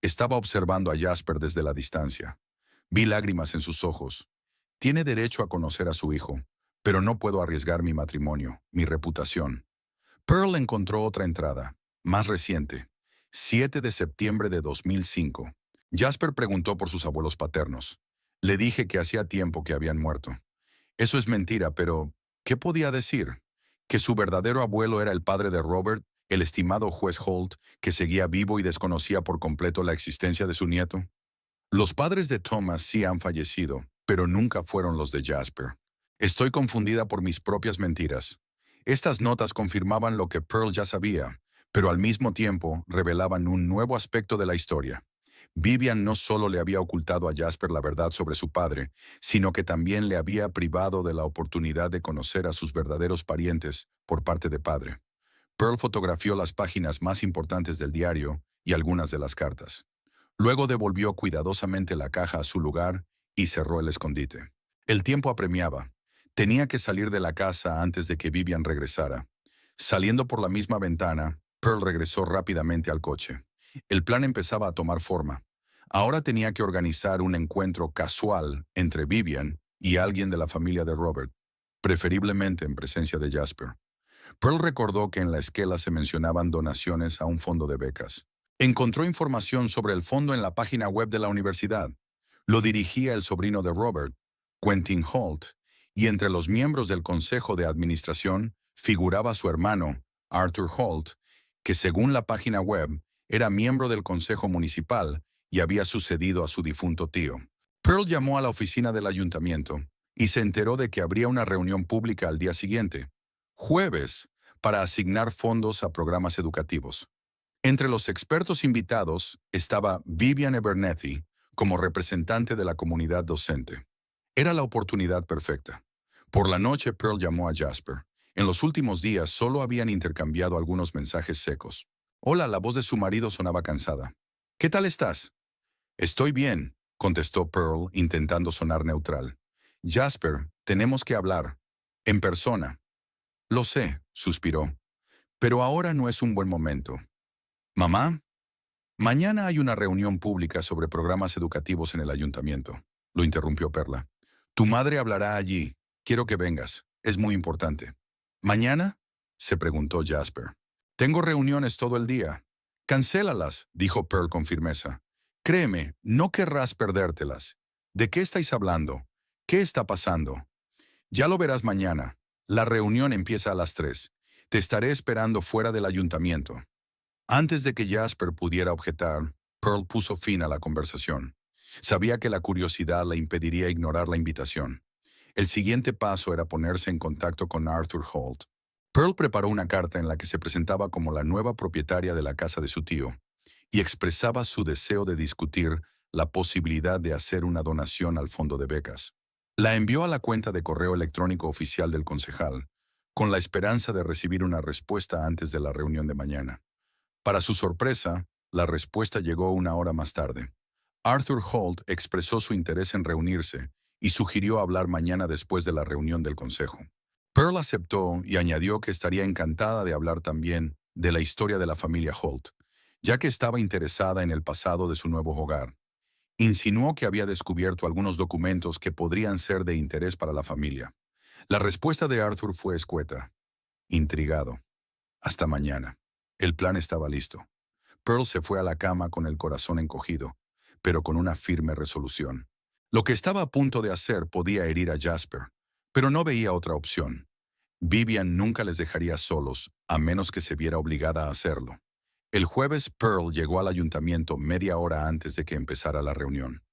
Estaba observando a Jasper desde la distancia. Vi lágrimas en sus ojos. Tiene derecho a conocer a su hijo, pero no puedo arriesgar mi matrimonio, mi reputación. Pearl encontró otra entrada, más reciente, 7 de septiembre de 2005. Jasper preguntó por sus abuelos paternos. Le dije que hacía tiempo que habían muerto. Eso es mentira, pero ¿qué podía decir? ¿Que su verdadero abuelo era el padre de Robert, el estimado juez Holt, que seguía vivo y desconocía por completo la existencia de su nieto? Los padres de Thomas sí han fallecido, pero nunca fueron los de Jasper. Estoy confundida por mis propias mentiras. Estas notas confirmaban lo que Pearl ya sabía, pero al mismo tiempo revelaban un nuevo aspecto de la historia. Vivian no solo le había ocultado a Jasper la verdad sobre su padre, sino que también le había privado de la oportunidad de conocer a sus verdaderos parientes por parte de padre. Pearl fotografió las páginas más importantes del diario y algunas de las cartas. Luego devolvió cuidadosamente la caja a su lugar y cerró el escondite. El tiempo apremiaba. Tenía que salir de la casa antes de que Vivian regresara. Saliendo por la misma ventana, Pearl regresó rápidamente al coche. El plan empezaba a tomar forma. Ahora tenía que organizar un encuentro casual entre Vivian y alguien de la familia de Robert, preferiblemente en presencia de Jasper. Pearl recordó que en la esquela se mencionaban donaciones a un fondo de becas. Encontró información sobre el fondo en la página web de la universidad. Lo dirigía el sobrino de Robert, Quentin Holt, y entre los miembros del consejo de administración figuraba su hermano, Arthur Holt, que según la página web era miembro del consejo municipal y había sucedido a su difunto tío. Pearl llamó a la oficina del ayuntamiento y se enteró de que habría una reunión pública al día siguiente, jueves, para asignar fondos a programas educativos. Entre los expertos invitados estaba Vivian Abernethy como representante de la comunidad docente. Era la oportunidad perfecta. Por la noche Pearl llamó a Jasper. En los últimos días solo habían intercambiado algunos mensajes secos. Hola, la voz de su marido sonaba cansada. ¿Qué tal estás? Estoy bien, contestó Pearl intentando sonar neutral. Jasper, tenemos que hablar. En persona. Lo sé, suspiró. Pero ahora no es un buen momento. ¿Mamá? Mañana hay una reunión pública sobre programas educativos en el ayuntamiento, lo interrumpió Perla. Tu madre hablará allí. Quiero que vengas. Es muy importante. ¿Mañana? Se preguntó Jasper. Tengo reuniones todo el día. Cancélalas, dijo Pearl con firmeza. Créeme, no querrás perdértelas. ¿De qué estáis hablando? ¿Qué está pasando? Ya lo verás mañana. La reunión empieza a las 3. Te estaré esperando fuera del ayuntamiento. Antes de que Jasper pudiera objetar, Pearl puso fin a la conversación. Sabía que la curiosidad le impediría ignorar la invitación. El siguiente paso era ponerse en contacto con Arthur Holt. Pearl preparó una carta en la que se presentaba como la nueva propietaria de la casa de su tío y expresaba su deseo de discutir la posibilidad de hacer una donación al fondo de becas. La envió a la cuenta de correo electrónico oficial del concejal, con la esperanza de recibir una respuesta antes de la reunión de mañana. Para su sorpresa, la respuesta llegó 1 hora más tarde. Arthur Holt expresó su interés en reunirse y sugirió hablar mañana después de la reunión del consejo. Pearl aceptó y añadió que estaría encantada de hablar también de la historia de la familia Holt, ya que estaba interesada en el pasado de su nuevo hogar. Insinuó que había descubierto algunos documentos que podrían ser de interés para la familia. La respuesta de Arthur fue escueta. Intrigado. Hasta mañana. El plan estaba listo. Pearl se fue a la cama con el corazón encogido, pero con una firme resolución. Lo que estaba a punto de hacer podía herir a Jasper, pero no veía otra opción. Vivian nunca les dejaría solos, a menos que se viera obligada a hacerlo. El jueves, Pearl llegó al ayuntamiento media hora antes de que empezara la reunión.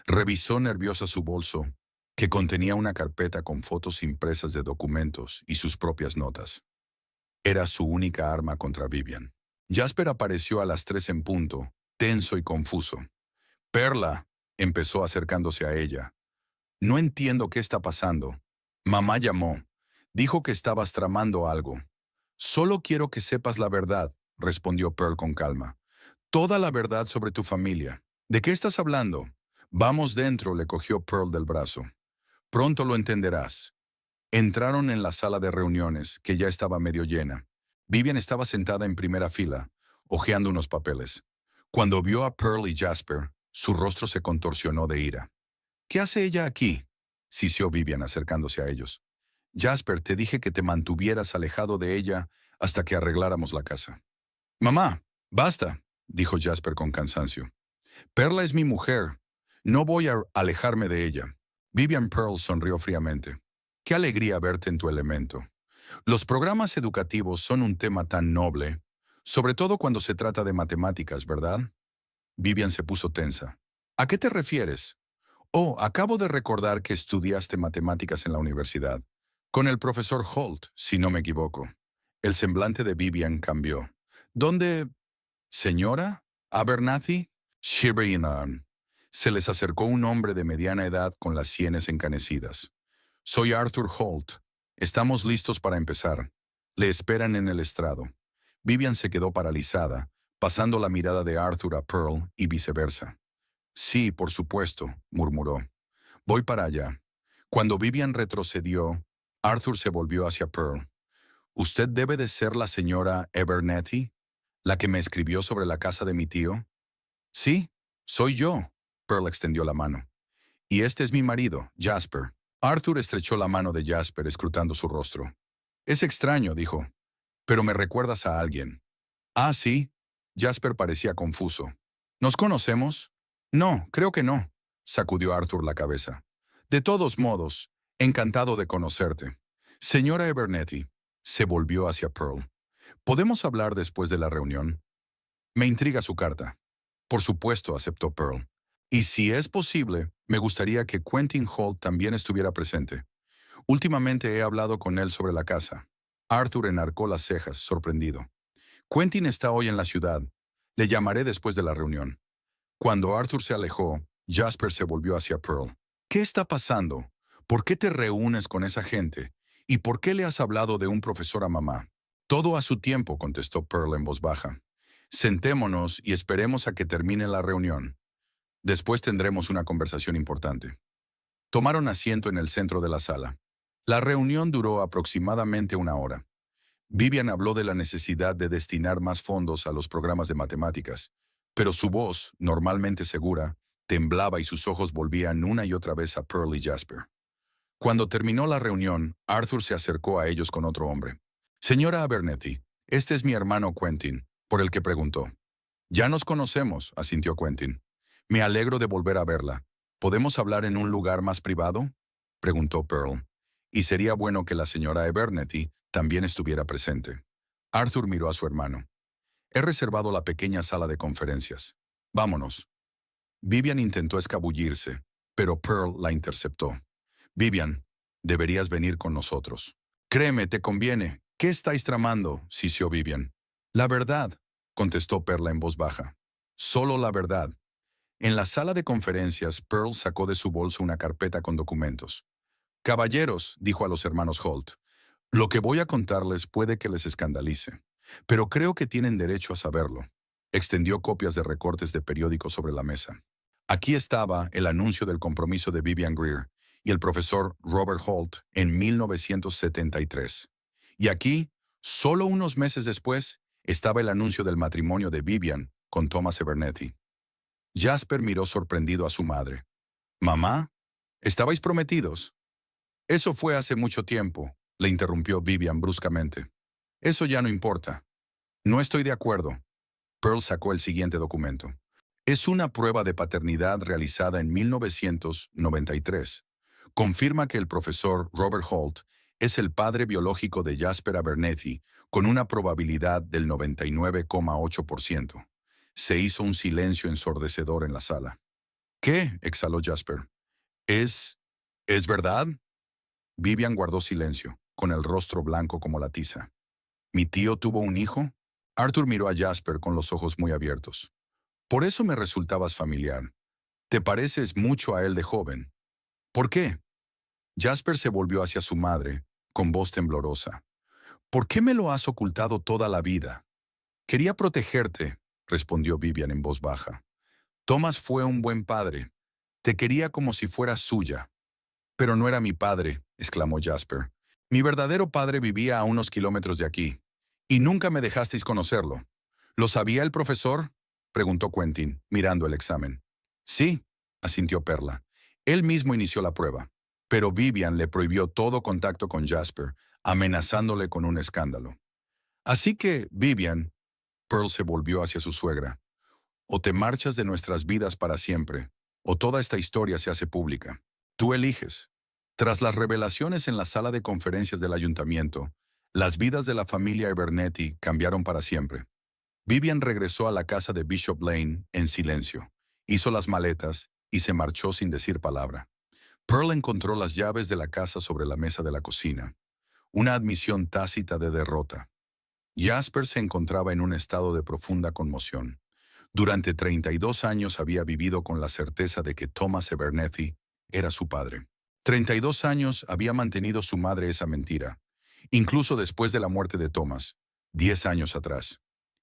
Revisó nerviosa su bolso, que contenía una carpeta con fotos impresas de documentos y sus propias notas. Era su única arma contra Vivian. Jasper apareció a las 3 en punto, tenso y confuso. Perla, empezó acercándose a ella. No entiendo qué está pasando. Mamá llamó. Dijo que estabas tramando algo. Solo quiero que sepas la verdad, respondió Pearl con calma. Toda la verdad sobre tu familia. ¿De qué estás hablando? Vamos dentro, le cogió Pearl del brazo. Pronto lo entenderás. Entraron en la sala de reuniones, que ya estaba medio llena. Vivian estaba sentada en primera fila, hojeando unos papeles. Cuando vio a Pearl y Jasper, su rostro se contorsionó de ira. ¿Qué hace ella aquí?, sisió Vivian acercándose a ellos. Jasper, te dije que te mantuvieras alejado de ella hasta que arregláramos la casa. Mamá, basta, dijo Jasper con cansancio. Perla es mi mujer. No voy a alejarme de ella. Vivian Pearl sonrió fríamente. Qué alegría verte en tu elemento. Los programas educativos son un tema tan noble, sobre todo cuando se trata de matemáticas, ¿verdad? Vivian se puso tensa. ¿A qué te refieres? Oh, acabo de recordar que estudiaste matemáticas en la universidad. Con el profesor Holt, si no me equivoco. El semblante de Vivian cambió. ¿Dónde? ¿Señora? ¿Abernathy? Shireen. Se les acercó un hombre de mediana edad con las sienes encanecidas. Soy Arthur Holt. Estamos listos para empezar. Le esperan en el estrado. Vivian se quedó paralizada, pasando la mirada de Arthur a Pearl y viceversa. Sí, por supuesto, murmuró. Voy para allá. Cuando Vivian retrocedió, Arthur se volvió hacia Pearl. ¿Usted debe de ser la señora Abernathy, la que me escribió sobre la casa de mi tío? Sí, soy yo. Pearl extendió la mano. Y este es mi marido, Jasper. Arthur estrechó la mano de Jasper, escrutando su rostro. Es extraño, dijo, pero me recuerdas a alguien. Ah, sí. Jasper parecía confuso. ¿Nos conocemos? No, creo que no, sacudió Arthur la cabeza. De todos modos, encantado de conocerte. Señora Abernathy, se volvió hacia Pearl. ¿Podemos hablar después de la reunión? Me intriga su carta. Por supuesto, aceptó Pearl. Y si es posible, me gustaría que Quentin Holt también estuviera presente. Últimamente he hablado con él sobre la casa. Arthur enarcó las cejas, sorprendido. Quentin está hoy en la ciudad. Le llamaré después de la reunión. Cuando Arthur se alejó, Jasper se volvió hacia Pearl. ¿Qué está pasando? ¿Por qué te reúnes con esa gente? ¿Y por qué le has hablado de un profesor a mamá? Todo a su tiempo, contestó Pearl en voz baja. Sentémonos y esperemos a que termine la reunión. Después tendremos una conversación importante. Tomaron asiento en el centro de la sala. La reunión duró aproximadamente una hora. Vivian habló de la necesidad de destinar más fondos a los programas de matemáticas, pero su voz, normalmente segura, temblaba y sus ojos volvían una y otra vez a Pearl y Jasper. Cuando terminó la reunión, Arthur se acercó a ellos con otro hombre. Señora Abernathy, este es mi hermano Quentin, por el que preguntó. Ya nos conocemos, asintió Quentin. Me alegro de volver a verla. ¿Podemos hablar en un lugar más privado?, preguntó Pearl. Y sería bueno que la señora Abernathy también estuviera presente. Arthur miró a su hermano. He reservado la pequeña sala de conferencias. Vámonos. Vivian intentó escabullirse, pero Pearl la interceptó. Vivian, deberías venir con nosotros. Créeme, te conviene. ¿Qué estáis tramando?, sisió Vivian. La verdad, contestó Pearl en voz baja. Solo la verdad. En la sala de conferencias, Pearl sacó de su bolso una carpeta con documentos. Caballeros, dijo a los hermanos Holt, lo que voy a contarles puede que les escandalice, pero creo que tienen derecho a saberlo. Extendió copias de recortes de periódicos sobre la mesa. Aquí estaba el anuncio del compromiso de Vivian Greer, y el profesor Robert Holt en 1973. Y aquí, solo unos meses después, estaba el anuncio del matrimonio de Vivian con Thomas Abernethy. Jasper miró sorprendido a su madre. «¿Mamá? ¿Estabais prometidos?» «Eso fue hace mucho tiempo», le interrumpió Vivian bruscamente. «Eso ya no importa. No estoy de acuerdo». Pearl sacó el siguiente documento. Es una prueba de paternidad realizada en 1993. Confirma que el profesor Robert Holt es el padre biológico de Jasper Abernethy con una probabilidad del 99,8%. Se hizo un silencio ensordecedor en la sala. «¿Qué?», exhaló Jasper. «¿Es... ¿Es verdad?». Vivian guardó silencio, con el rostro blanco como la tiza. «¿Mi tío tuvo un hijo?». Arthur miró a Jasper con los ojos muy abiertos. «Por eso me resultabas familiar. Te pareces mucho a él de joven». «¿Por qué?». Jasper se volvió hacia su madre, con voz temblorosa. «¿Por qué me lo has ocultado toda la vida?». «Quería protegerte», respondió Vivian en voz baja. «Thomas fue un buen padre. Te quería como si fueras suya». «Pero no era mi padre», exclamó Jasper. «Mi verdadero padre vivía a unos kilómetros de aquí. Y nunca me dejasteis conocerlo». «¿Lo sabía el profesor?», preguntó Quentin, mirando el examen. «Sí», asintió Perla. «Él mismo inició la prueba». Pero Vivian le prohibió todo contacto con Jasper, amenazándole con un escándalo. «Así que, Vivian», Pearl se volvió hacia su suegra, «o te marchas de nuestras vidas para siempre, o toda esta historia se hace pública. Tú eliges». Tras las revelaciones en la sala de conferencias del ayuntamiento, las vidas de la familia Abernethy cambiaron para siempre. Vivian regresó a la casa de Bishop Lane en silencio, hizo las maletas y se marchó sin decir palabra. Pearl encontró las llaves de la casa sobre la mesa de la cocina, una admisión tácita de derrota. Jasper se encontraba en un estado de profunda conmoción. Durante 32 años había vivido con la certeza de que Thomas Abernethy era su padre. 32 años había mantenido su madre esa mentira, incluso después de la muerte de Thomas, 10 años atrás.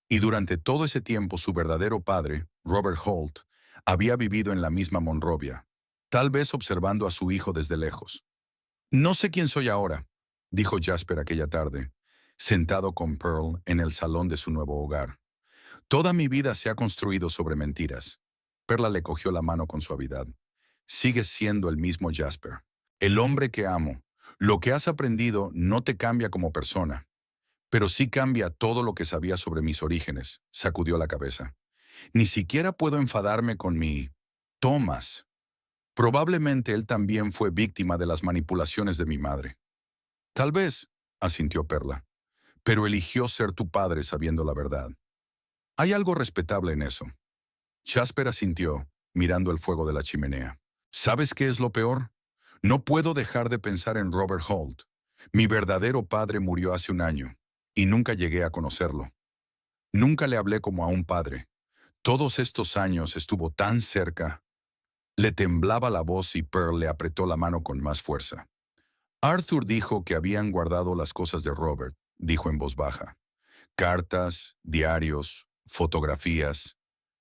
Y durante todo ese tiempo su verdadero padre, Robert Holt, había vivido en la misma Monrovia, tal vez observando a su hijo desde lejos. «No sé quién soy ahora», dijo Jasper aquella tarde, sentado con Pearl en el salón de su nuevo hogar. «Toda mi vida se ha construido sobre mentiras». Perla le cogió la mano con suavidad. «Sigues siendo el mismo Jasper, el hombre que amo. Lo que has aprendido no te cambia como persona, pero sí cambia todo lo que sabía sobre mis orígenes», sacudió la cabeza. «Ni siquiera puedo enfadarme con mi Thomas. Probablemente él también fue víctima de las manipulaciones de mi madre». «Tal vez», asintió Perla, «pero eligió ser tu padre sabiendo la verdad. Hay algo respetable en eso». Jasper asintió, mirando el fuego de la chimenea. «¿Sabes qué es lo peor? No puedo dejar de pensar en Robert Holt. Mi verdadero padre murió hace un año, y nunca llegué a conocerlo. Nunca le hablé como a un padre. Todos estos años estuvo tan cerca». Le temblaba la voz y Pearl le apretó la mano con más fuerza. «Arthur dijo que habían guardado las cosas de Robert», dijo en voz baja. «Cartas, diarios, fotografías.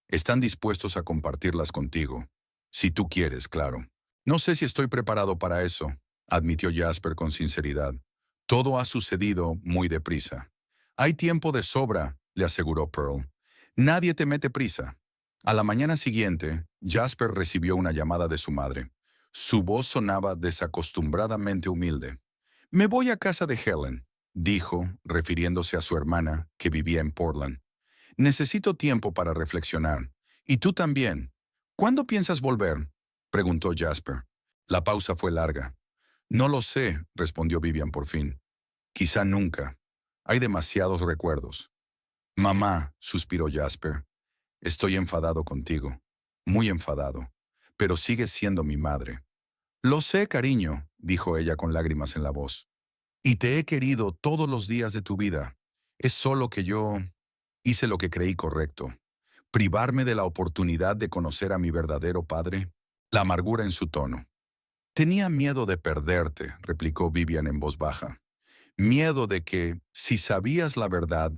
Están dispuestos a compartirlas contigo. Si tú quieres, claro». «No sé si estoy preparado para eso», admitió Jasper con sinceridad. «Todo ha sucedido muy deprisa». «Hay tiempo de sobra», le aseguró Pearl. «Nadie te mete prisa». A la mañana siguiente, Jasper recibió una llamada de su madre. Su voz sonaba desacostumbradamente humilde. «Me voy a casa de Helen», dijo, refiriéndose a su hermana, que vivía en Portland. «Necesito tiempo para reflexionar. Y tú también. ¿Cuándo piensas volver?», preguntó Jasper. La pausa fue larga. «No lo sé», respondió Vivian por fin. «Quizá nunca. Hay demasiados recuerdos». «Mamá», suspiró Jasper, «estoy enfadado contigo. Muy enfadado. Pero sigues siendo mi madre». «Lo sé, cariño», dijo ella con lágrimas en la voz. «Y te he querido todos los días de tu vida. Es solo que yo hice lo que creí correcto. Privarme de la oportunidad de conocer a mi verdadero padre». La amargura en su tono. «Tenía miedo de perderte», replicó Vivian en voz baja. «Miedo de que, si sabías la verdad,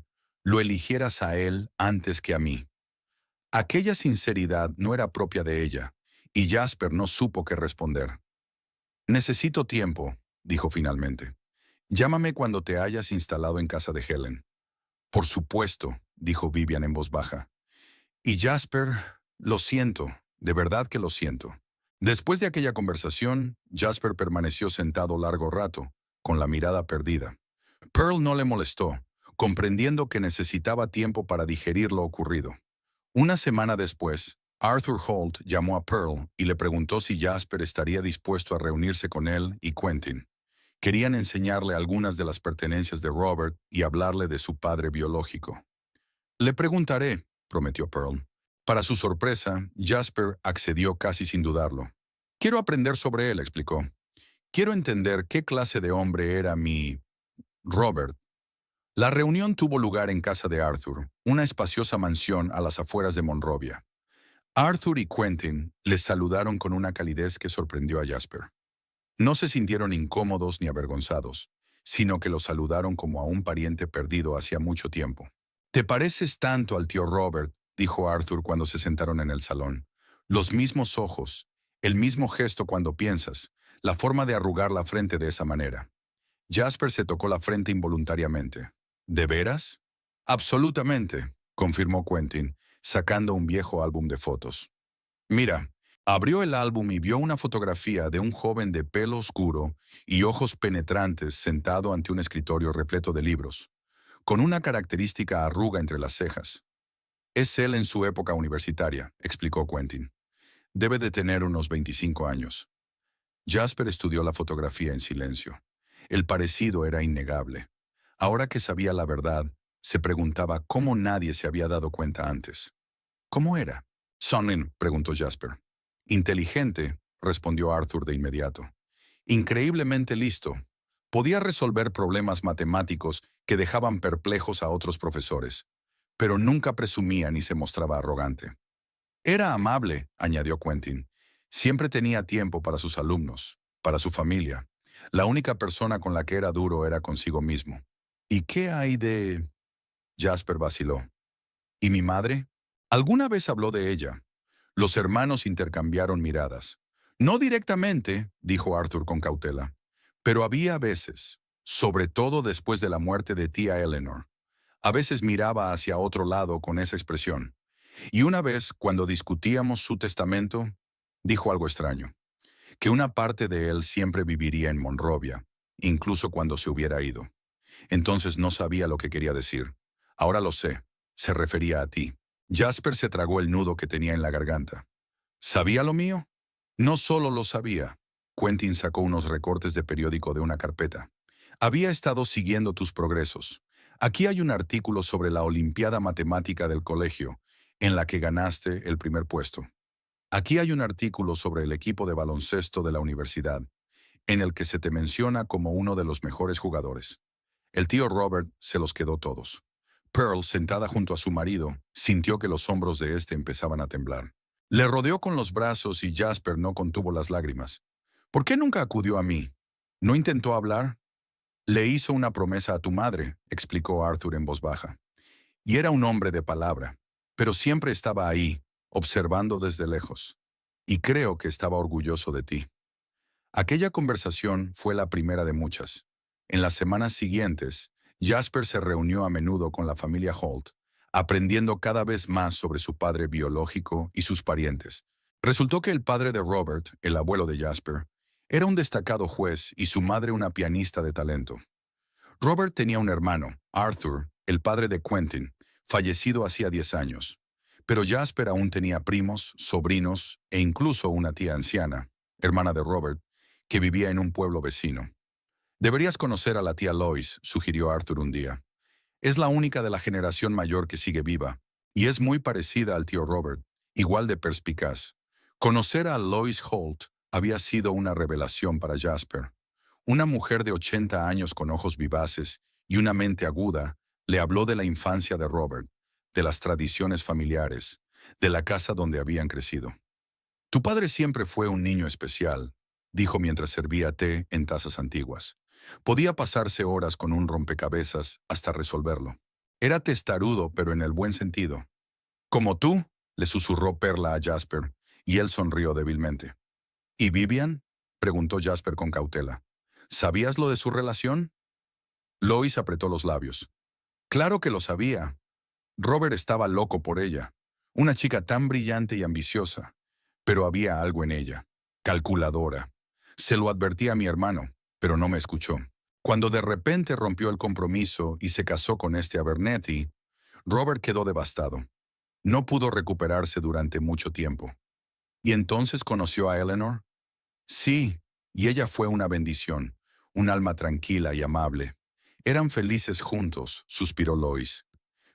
lo eligieras a él antes que a mí». Aquella sinceridad no era propia de ella, y Jasper no supo qué responder. Necesito tiempo, dijo finalmente. Llámame cuando te hayas instalado en casa de Helen. Por supuesto, dijo Vivian en voz baja. Y Jasper, lo siento, de verdad que lo siento. Después de aquella conversación, Jasper permaneció sentado largo rato, con la mirada perdida. Pearl no le molestó, comprendiendo que necesitaba tiempo para digerir lo ocurrido. Una semana después, Arthur Holt llamó a Pearl y le preguntó si Jasper estaría dispuesto a reunirse con él y Quentin. Querían enseñarle algunas de las pertenencias de Robert y hablarle de su padre biológico. Le preguntaré, prometió Pearl. Para su sorpresa, Jasper accedió casi sin dudarlo. Quiero aprender sobre él, explicó. Quiero entender qué clase de hombre era mi Robert. La reunión tuvo lugar en casa de Arthur, una espaciosa mansión a las afueras de Monrovia. Arthur y Quentin les saludaron con una calidez que sorprendió a Jasper. No se sintieron incómodos ni avergonzados, sino que lo saludaron como a un pariente perdido hacía mucho tiempo. «Te pareces tanto al tío Robert», dijo Arthur cuando se sentaron en el salón. «Los mismos ojos, el mismo gesto cuando piensas, la forma de arrugar la frente de esa manera». Jasper se tocó la frente involuntariamente. «¿De veras?» «Absolutamente», confirmó Quentin, sacando un viejo álbum de fotos. «Mira». Abrió el álbum y vio una fotografía de un joven de pelo oscuro y ojos penetrantes sentado ante un escritorio repleto de libros, con una característica arruga entre las cejas. «Es él en su época universitaria», explicó Quentin. «Debe de tener unos 25 años». Jasper estudió la fotografía en silencio. El parecido era innegable. Ahora que sabía la verdad, se preguntaba cómo nadie se había dado cuenta antes. «¿Cómo era?» «Sonnen», preguntó Jasper. «Inteligente», respondió Arthur de inmediato. «Increíblemente listo. Podía resolver problemas matemáticos que dejaban perplejos a otros profesores, pero nunca presumía ni se mostraba arrogante. Era amable», añadió Quentin. «Siempre tenía tiempo para sus alumnos, para su familia. La única persona con la que era duro era consigo mismo». «¿Y qué hay de...?» Jasper vaciló. «¿Y mi madre?» «Alguna vez habló de ella». Los hermanos intercambiaron miradas. «No directamente», dijo Arthur con cautela, «pero había veces, sobre todo después de la muerte de tía Eleanor. A veces miraba hacia otro lado con esa expresión. Y una vez, cuando discutíamos su testamento, dijo algo extraño, que una parte de él siempre viviría en Monrovia, incluso cuando se hubiera ido. Entonces no sabía lo que quería decir. Ahora lo sé, se refería a ti». Jasper se tragó el nudo que tenía en la garganta. ¿Sabía lo mío? No solo lo sabía. Quentin sacó unos recortes de periódico de una carpeta. Había estado siguiendo tus progresos. Aquí hay un artículo sobre la Olimpiada Matemática del colegio, en la que ganaste el primer puesto. Aquí hay un artículo sobre el equipo de baloncesto de la universidad, en el que se te menciona como uno de los mejores jugadores. El tío Robert se los quedó todos. Pearl, sentada junto a su marido, sintió que los hombros de éste empezaban a temblar. Le rodeó con los brazos y Jasper no contuvo las lágrimas. «¿Por qué nunca acudió a mí? ¿No intentó hablar?» «Le hizo una promesa a tu madre», explicó Arthur en voz baja. «Y era un hombre de palabra, pero siempre estaba ahí, observando desde lejos. Y creo que estaba orgulloso de ti». Aquella conversación fue la primera de muchas. En las semanas siguientes, Jasper se reunió a menudo con la familia Holt, aprendiendo cada vez más sobre su padre biológico y sus parientes. Resultó que el padre de Robert, el abuelo de Jasper, era un destacado juez y su madre una pianista de talento. Robert tenía un hermano, Arthur, el padre de Quentin, fallecido hacía 10 años. Pero Jasper aún tenía primos, sobrinos e incluso una tía anciana, hermana de Robert, que vivía en un pueblo vecino. «Deberías conocer a la tía Lois», sugirió Arthur un día. «Es la única de la generación mayor que sigue viva, y es muy parecida al tío Robert, igual de perspicaz». Conocer a Lois Holt había sido una revelación para Jasper. Una mujer de 80 años con ojos vivaces y una mente aguda le habló de la infancia de Robert, de las tradiciones familiares, de la casa donde habían crecido. «Tu padre siempre fue un niño especial», dijo mientras servía té en tazas antiguas. Podía pasarse horas con un rompecabezas hasta resolverlo. Era testarudo, pero en el buen sentido. «Como tú», le susurró Perla a Jasper, y él sonrió débilmente. «¿Y Vivian?» preguntó Jasper con cautela. ¿Sabías lo de su relación? Lois apretó los labios. Claro que lo sabía. Robert estaba loco por ella. Una chica tan brillante y ambiciosa. Pero había algo en ella. Calculadora. Se lo advertí a mi hermano, pero no me escuchó. Cuando de repente rompió el compromiso y se casó con este Abernethy, Robert quedó devastado. No pudo recuperarse durante mucho tiempo. ¿Y entonces conoció a Eleanor? Sí, y ella fue una bendición, un alma tranquila y amable. Eran felices juntos, suspiró Lois.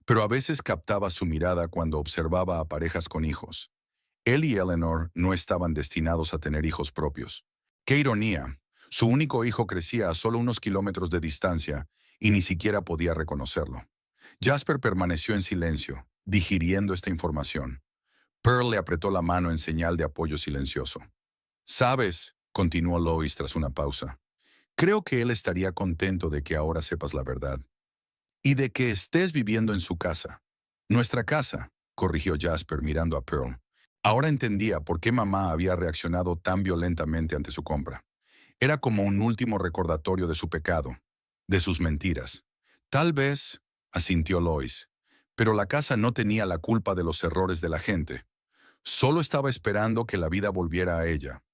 Pero a veces captaba su mirada cuando observaba a parejas con hijos. Él y Eleanor no estaban destinados a tener hijos propios. ¡Qué ironía! Su único hijo crecía a solo unos kilómetros de distancia y ni siquiera podía reconocerlo. Jasper permaneció en silencio, digiriendo esta información. Pearl le apretó la mano en señal de apoyo silencioso. «Sabes», continuó Lois tras una pausa, «creo que él estaría contento de que ahora sepas la verdad. Y de que estés viviendo en su casa». «Nuestra casa», corrigió Jasper mirando a Pearl. Ahora entendía por qué mamá había reaccionado tan violentamente ante su compra. Era como un último recordatorio de su pecado, de sus mentiras. «Tal vez», asintió Lois, «pero la casa no tenía la culpa de los errores de la gente. Solo estaba esperando que la vida volviera a ella».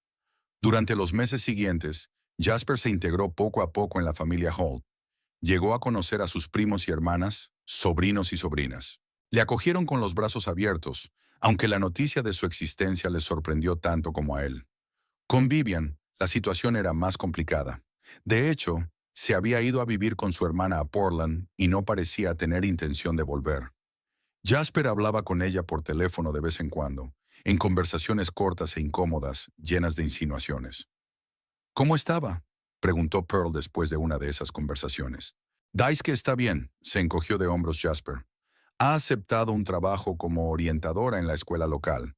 Durante los meses siguientes, Jasper se integró poco a poco en la familia Holt. Llegó a conocer a sus primos y hermanas, sobrinos y sobrinas. Le acogieron con los brazos abiertos, aunque la noticia de su existencia les sorprendió tanto como a él. Con Vivian, la situación era más complicada. De hecho, se había ido a vivir con su hermana a Portland y no parecía tener intención de volver. Jasper hablaba con ella por teléfono de vez en cuando, en conversaciones cortas e incómodas, llenas de insinuaciones. «¿Cómo estaba?», preguntó Pearl después de una de esas conversaciones. «Dice que está bien», se encogió de hombros Jasper. «Ha aceptado un trabajo como orientadora en la escuela local.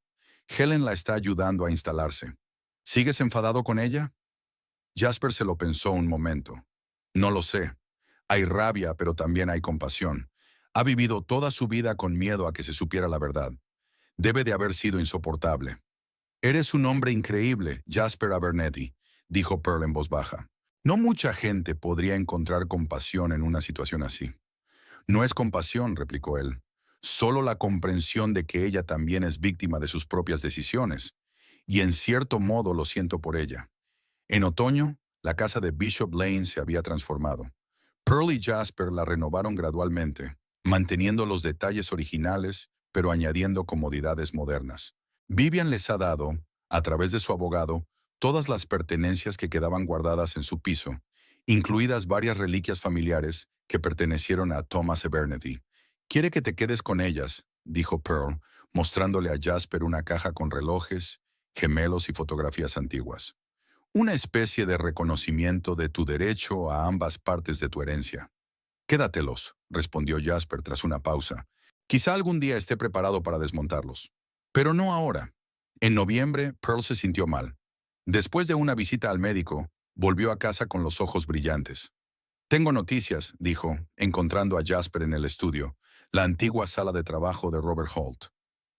Helen la está ayudando a instalarse. ¿Sigues enfadado con ella?». Jasper se lo pensó un momento. «No lo sé. Hay rabia, pero también hay compasión. Ha vivido toda su vida con miedo a que se supiera la verdad. Debe de haber sido insoportable». «Eres un hombre increíble, Jasper Abernethy», dijo Pearl en voz baja. «No mucha gente podría encontrar compasión en una situación así». «No es compasión», replicó él. «Solo la comprensión de que ella también es víctima de sus propias decisiones. Y en cierto modo lo siento por ella». En otoño, la casa de Bishop Lane se había transformado. Pearl y Jasper la renovaron gradualmente, manteniendo los detalles originales, pero añadiendo comodidades modernas. Vivian les ha dado, a través de su abogado, todas las pertenencias que quedaban guardadas en su piso, incluidas varias reliquias familiares que pertenecieron a Thomas Abernethy. «Quiere que te quedes con ellas», dijo Pearl, mostrándole a Jasper una caja con relojes, gemelos y fotografías antiguas. «Una especie de reconocimiento de tu derecho a ambas partes de tu herencia». «Quédatelos», respondió Jasper tras una pausa. «Quizá algún día esté preparado para desmontarlos. Pero no ahora». En noviembre, Pearl se sintió mal. Después de una visita al médico, volvió a casa con los ojos brillantes. «Tengo noticias», dijo, encontrando a Jasper en el estudio, la antigua sala de trabajo de Robert Holt.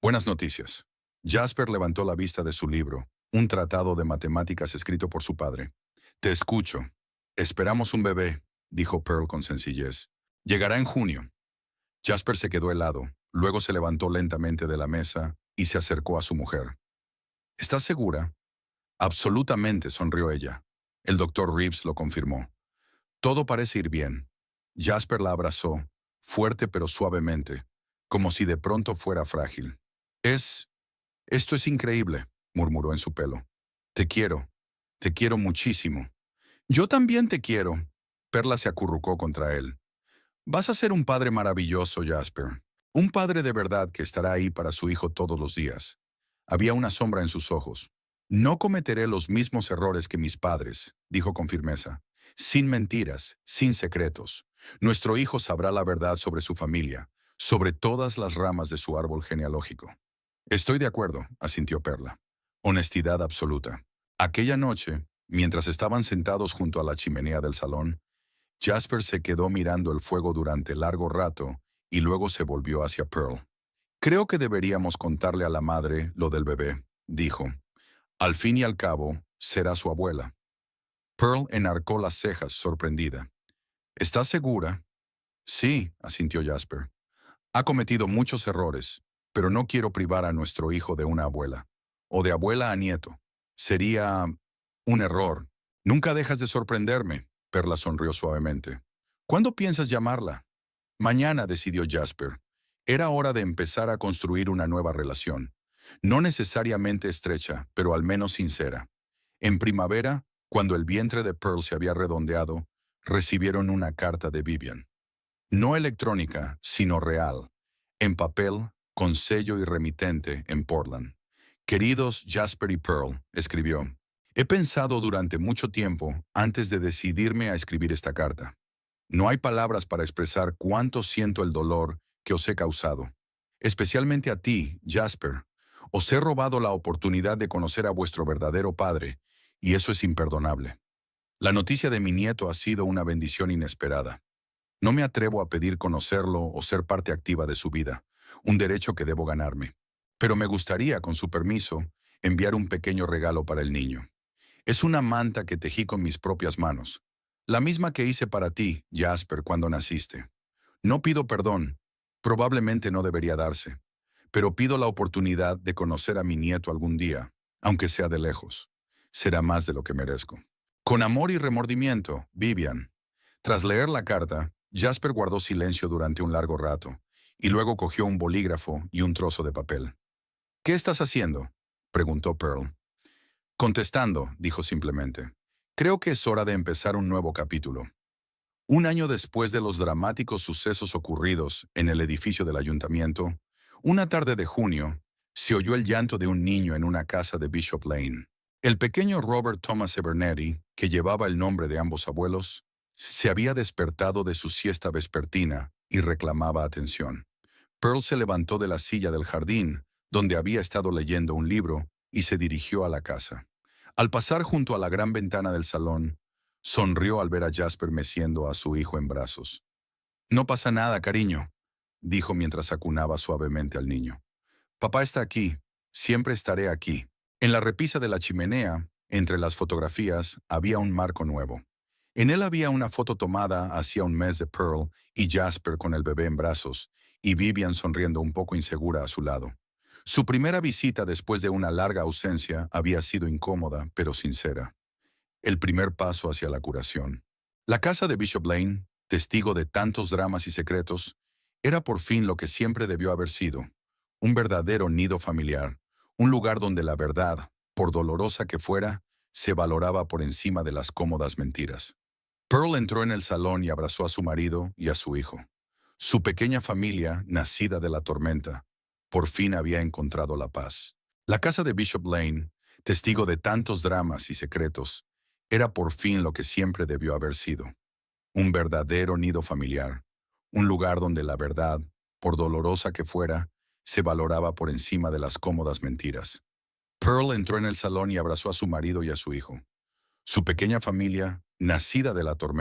«Buenas noticias». Jasper levantó la vista de su libro, un tratado de matemáticas escrito por su padre. «Te escucho». «Esperamos un bebé», dijo Pearl con sencillez. «Llegará en junio». Jasper se quedó helado, luego se levantó lentamente de la mesa y se acercó a su mujer. «¿Estás segura?». «Absolutamente», sonrió ella. El doctor Reeves lo confirmó. «Todo parece ir bien». Jasper la abrazó, fuerte pero suavemente, como si de pronto fuera frágil. Esto es increíble», murmuró en su pelo. Te quiero muchísimo». «Yo también te quiero». Perla se acurrucó contra él. «Vas a ser un padre maravilloso, Jasper. Un padre de verdad que estará ahí para su hijo todos los días». Había una sombra en sus ojos. «No cometeré los mismos errores que mis padres», dijo con firmeza. «Sin mentiras, sin secretos. Nuestro hijo sabrá la verdad sobre su familia, sobre todas las ramas de su árbol genealógico». «Estoy de acuerdo», asintió Perla. Honestidad absoluta. Aquella noche, mientras estaban sentados junto a la chimenea del salón, Jasper se quedó mirando el fuego durante largo rato y luego se volvió hacia Pearl. «Creo que deberíamos contarle a la madre lo del bebé», dijo. «Al fin y al cabo, será su abuela. Pearl enarcó las cejas, sorprendida. ¿Estás segura? Sí, asintió Jasper. Ha cometido muchos errores, pero no quiero privar a nuestro hijo de una abuela, o de abuela a nieto. Sería un error. Nunca dejas de sorprenderme, Perla sonrió suavemente. ¿Cuándo piensas llamarla? Mañana, decidió Jasper. Era hora de empezar a construir una nueva relación. No necesariamente estrecha, pero al menos sincera. En primavera, cuando el vientre de Pearl se había redondeado, recibieron una carta de Vivian. No electrónica, sino real. En papel, con sello y remitente en Portland. Queridos Jasper y Pearl, escribió. He pensado durante mucho tiempo antes de decidirme a escribir esta carta. No hay palabras para expresar cuánto siento el dolor que os he causado. Especialmente a ti, Jasper. Os he robado la oportunidad de conocer a vuestro verdadero padre, y eso es imperdonable. La noticia de mi nieto ha sido una bendición inesperada. No me atrevo a pedir conocerlo o ser parte activa de su vida, un derecho que debo ganarme. Pero me gustaría, con su permiso, enviar un pequeño regalo para el niño. Es una manta que tejí con mis propias manos, la misma que hice para ti, Jasper, cuando naciste. No pido perdón, probablemente no debería darse, pero pido la oportunidad de conocer a mi nieto algún día, aunque sea de lejos. Será más de lo que merezco. Con amor y remordimiento, Vivian. Tras leer la carta, Jasper guardó silencio durante un largo rato, y luego cogió un bolígrafo y un trozo de papel. ¿Qué estás haciendo?, preguntó Pearl. Contestando, dijo simplemente. Creo que es hora de empezar un nuevo capítulo. Un año después de los dramáticos sucesos ocurridos en el edificio del ayuntamiento, una tarde de junio, se oyó el llanto de un niño en una casa de Bishop Lane. El pequeño Robert Thomas Abernethy, que llevaba el nombre de ambos abuelos, se había despertado de su siesta vespertina y reclamaba atención. Pearl se levantó de la silla del jardín, donde había estado leyendo un libro, y se dirigió a la casa. Al pasar junto a la gran ventana del salón, sonrió al ver a Jasper meciendo a su hijo en brazos. «No pasa nada, cariño», dijo mientras acunaba suavemente al niño. «Papá está aquí, siempre estaré aquí». En la repisa de la chimenea, entre las fotografías, había un marco nuevo. En él había una foto tomada hacía un mes de Pearl y Jasper con el bebé en brazos, y Vivian sonriendo un poco insegura a su lado. Su primera visita después de una larga ausencia había sido incómoda, pero sincera. El primer paso hacia la curación. La casa de Bishop Lane, testigo de tantos dramas y secretos, era por fin lo que siempre debió haber sido. Un verdadero nido familiar, un lugar donde la verdad, por dolorosa que fuera, se valoraba por encima de las cómodas mentiras. Pearl entró en el salón y abrazó a su marido y a su hijo. Su pequeña familia, nacida de la tormenta, por fin había encontrado la paz. La casa de Bishop Lane, testigo de tantos dramas y secretos, era por fin lo que siempre debió haber sido. Un verdadero nido familiar, un lugar donde la verdad, por dolorosa que fuera, se valoraba por encima de las cómodas mentiras. Pearl entró en el salón y abrazó a su marido y a su hijo. Su pequeña familia, nacida de la tormenta,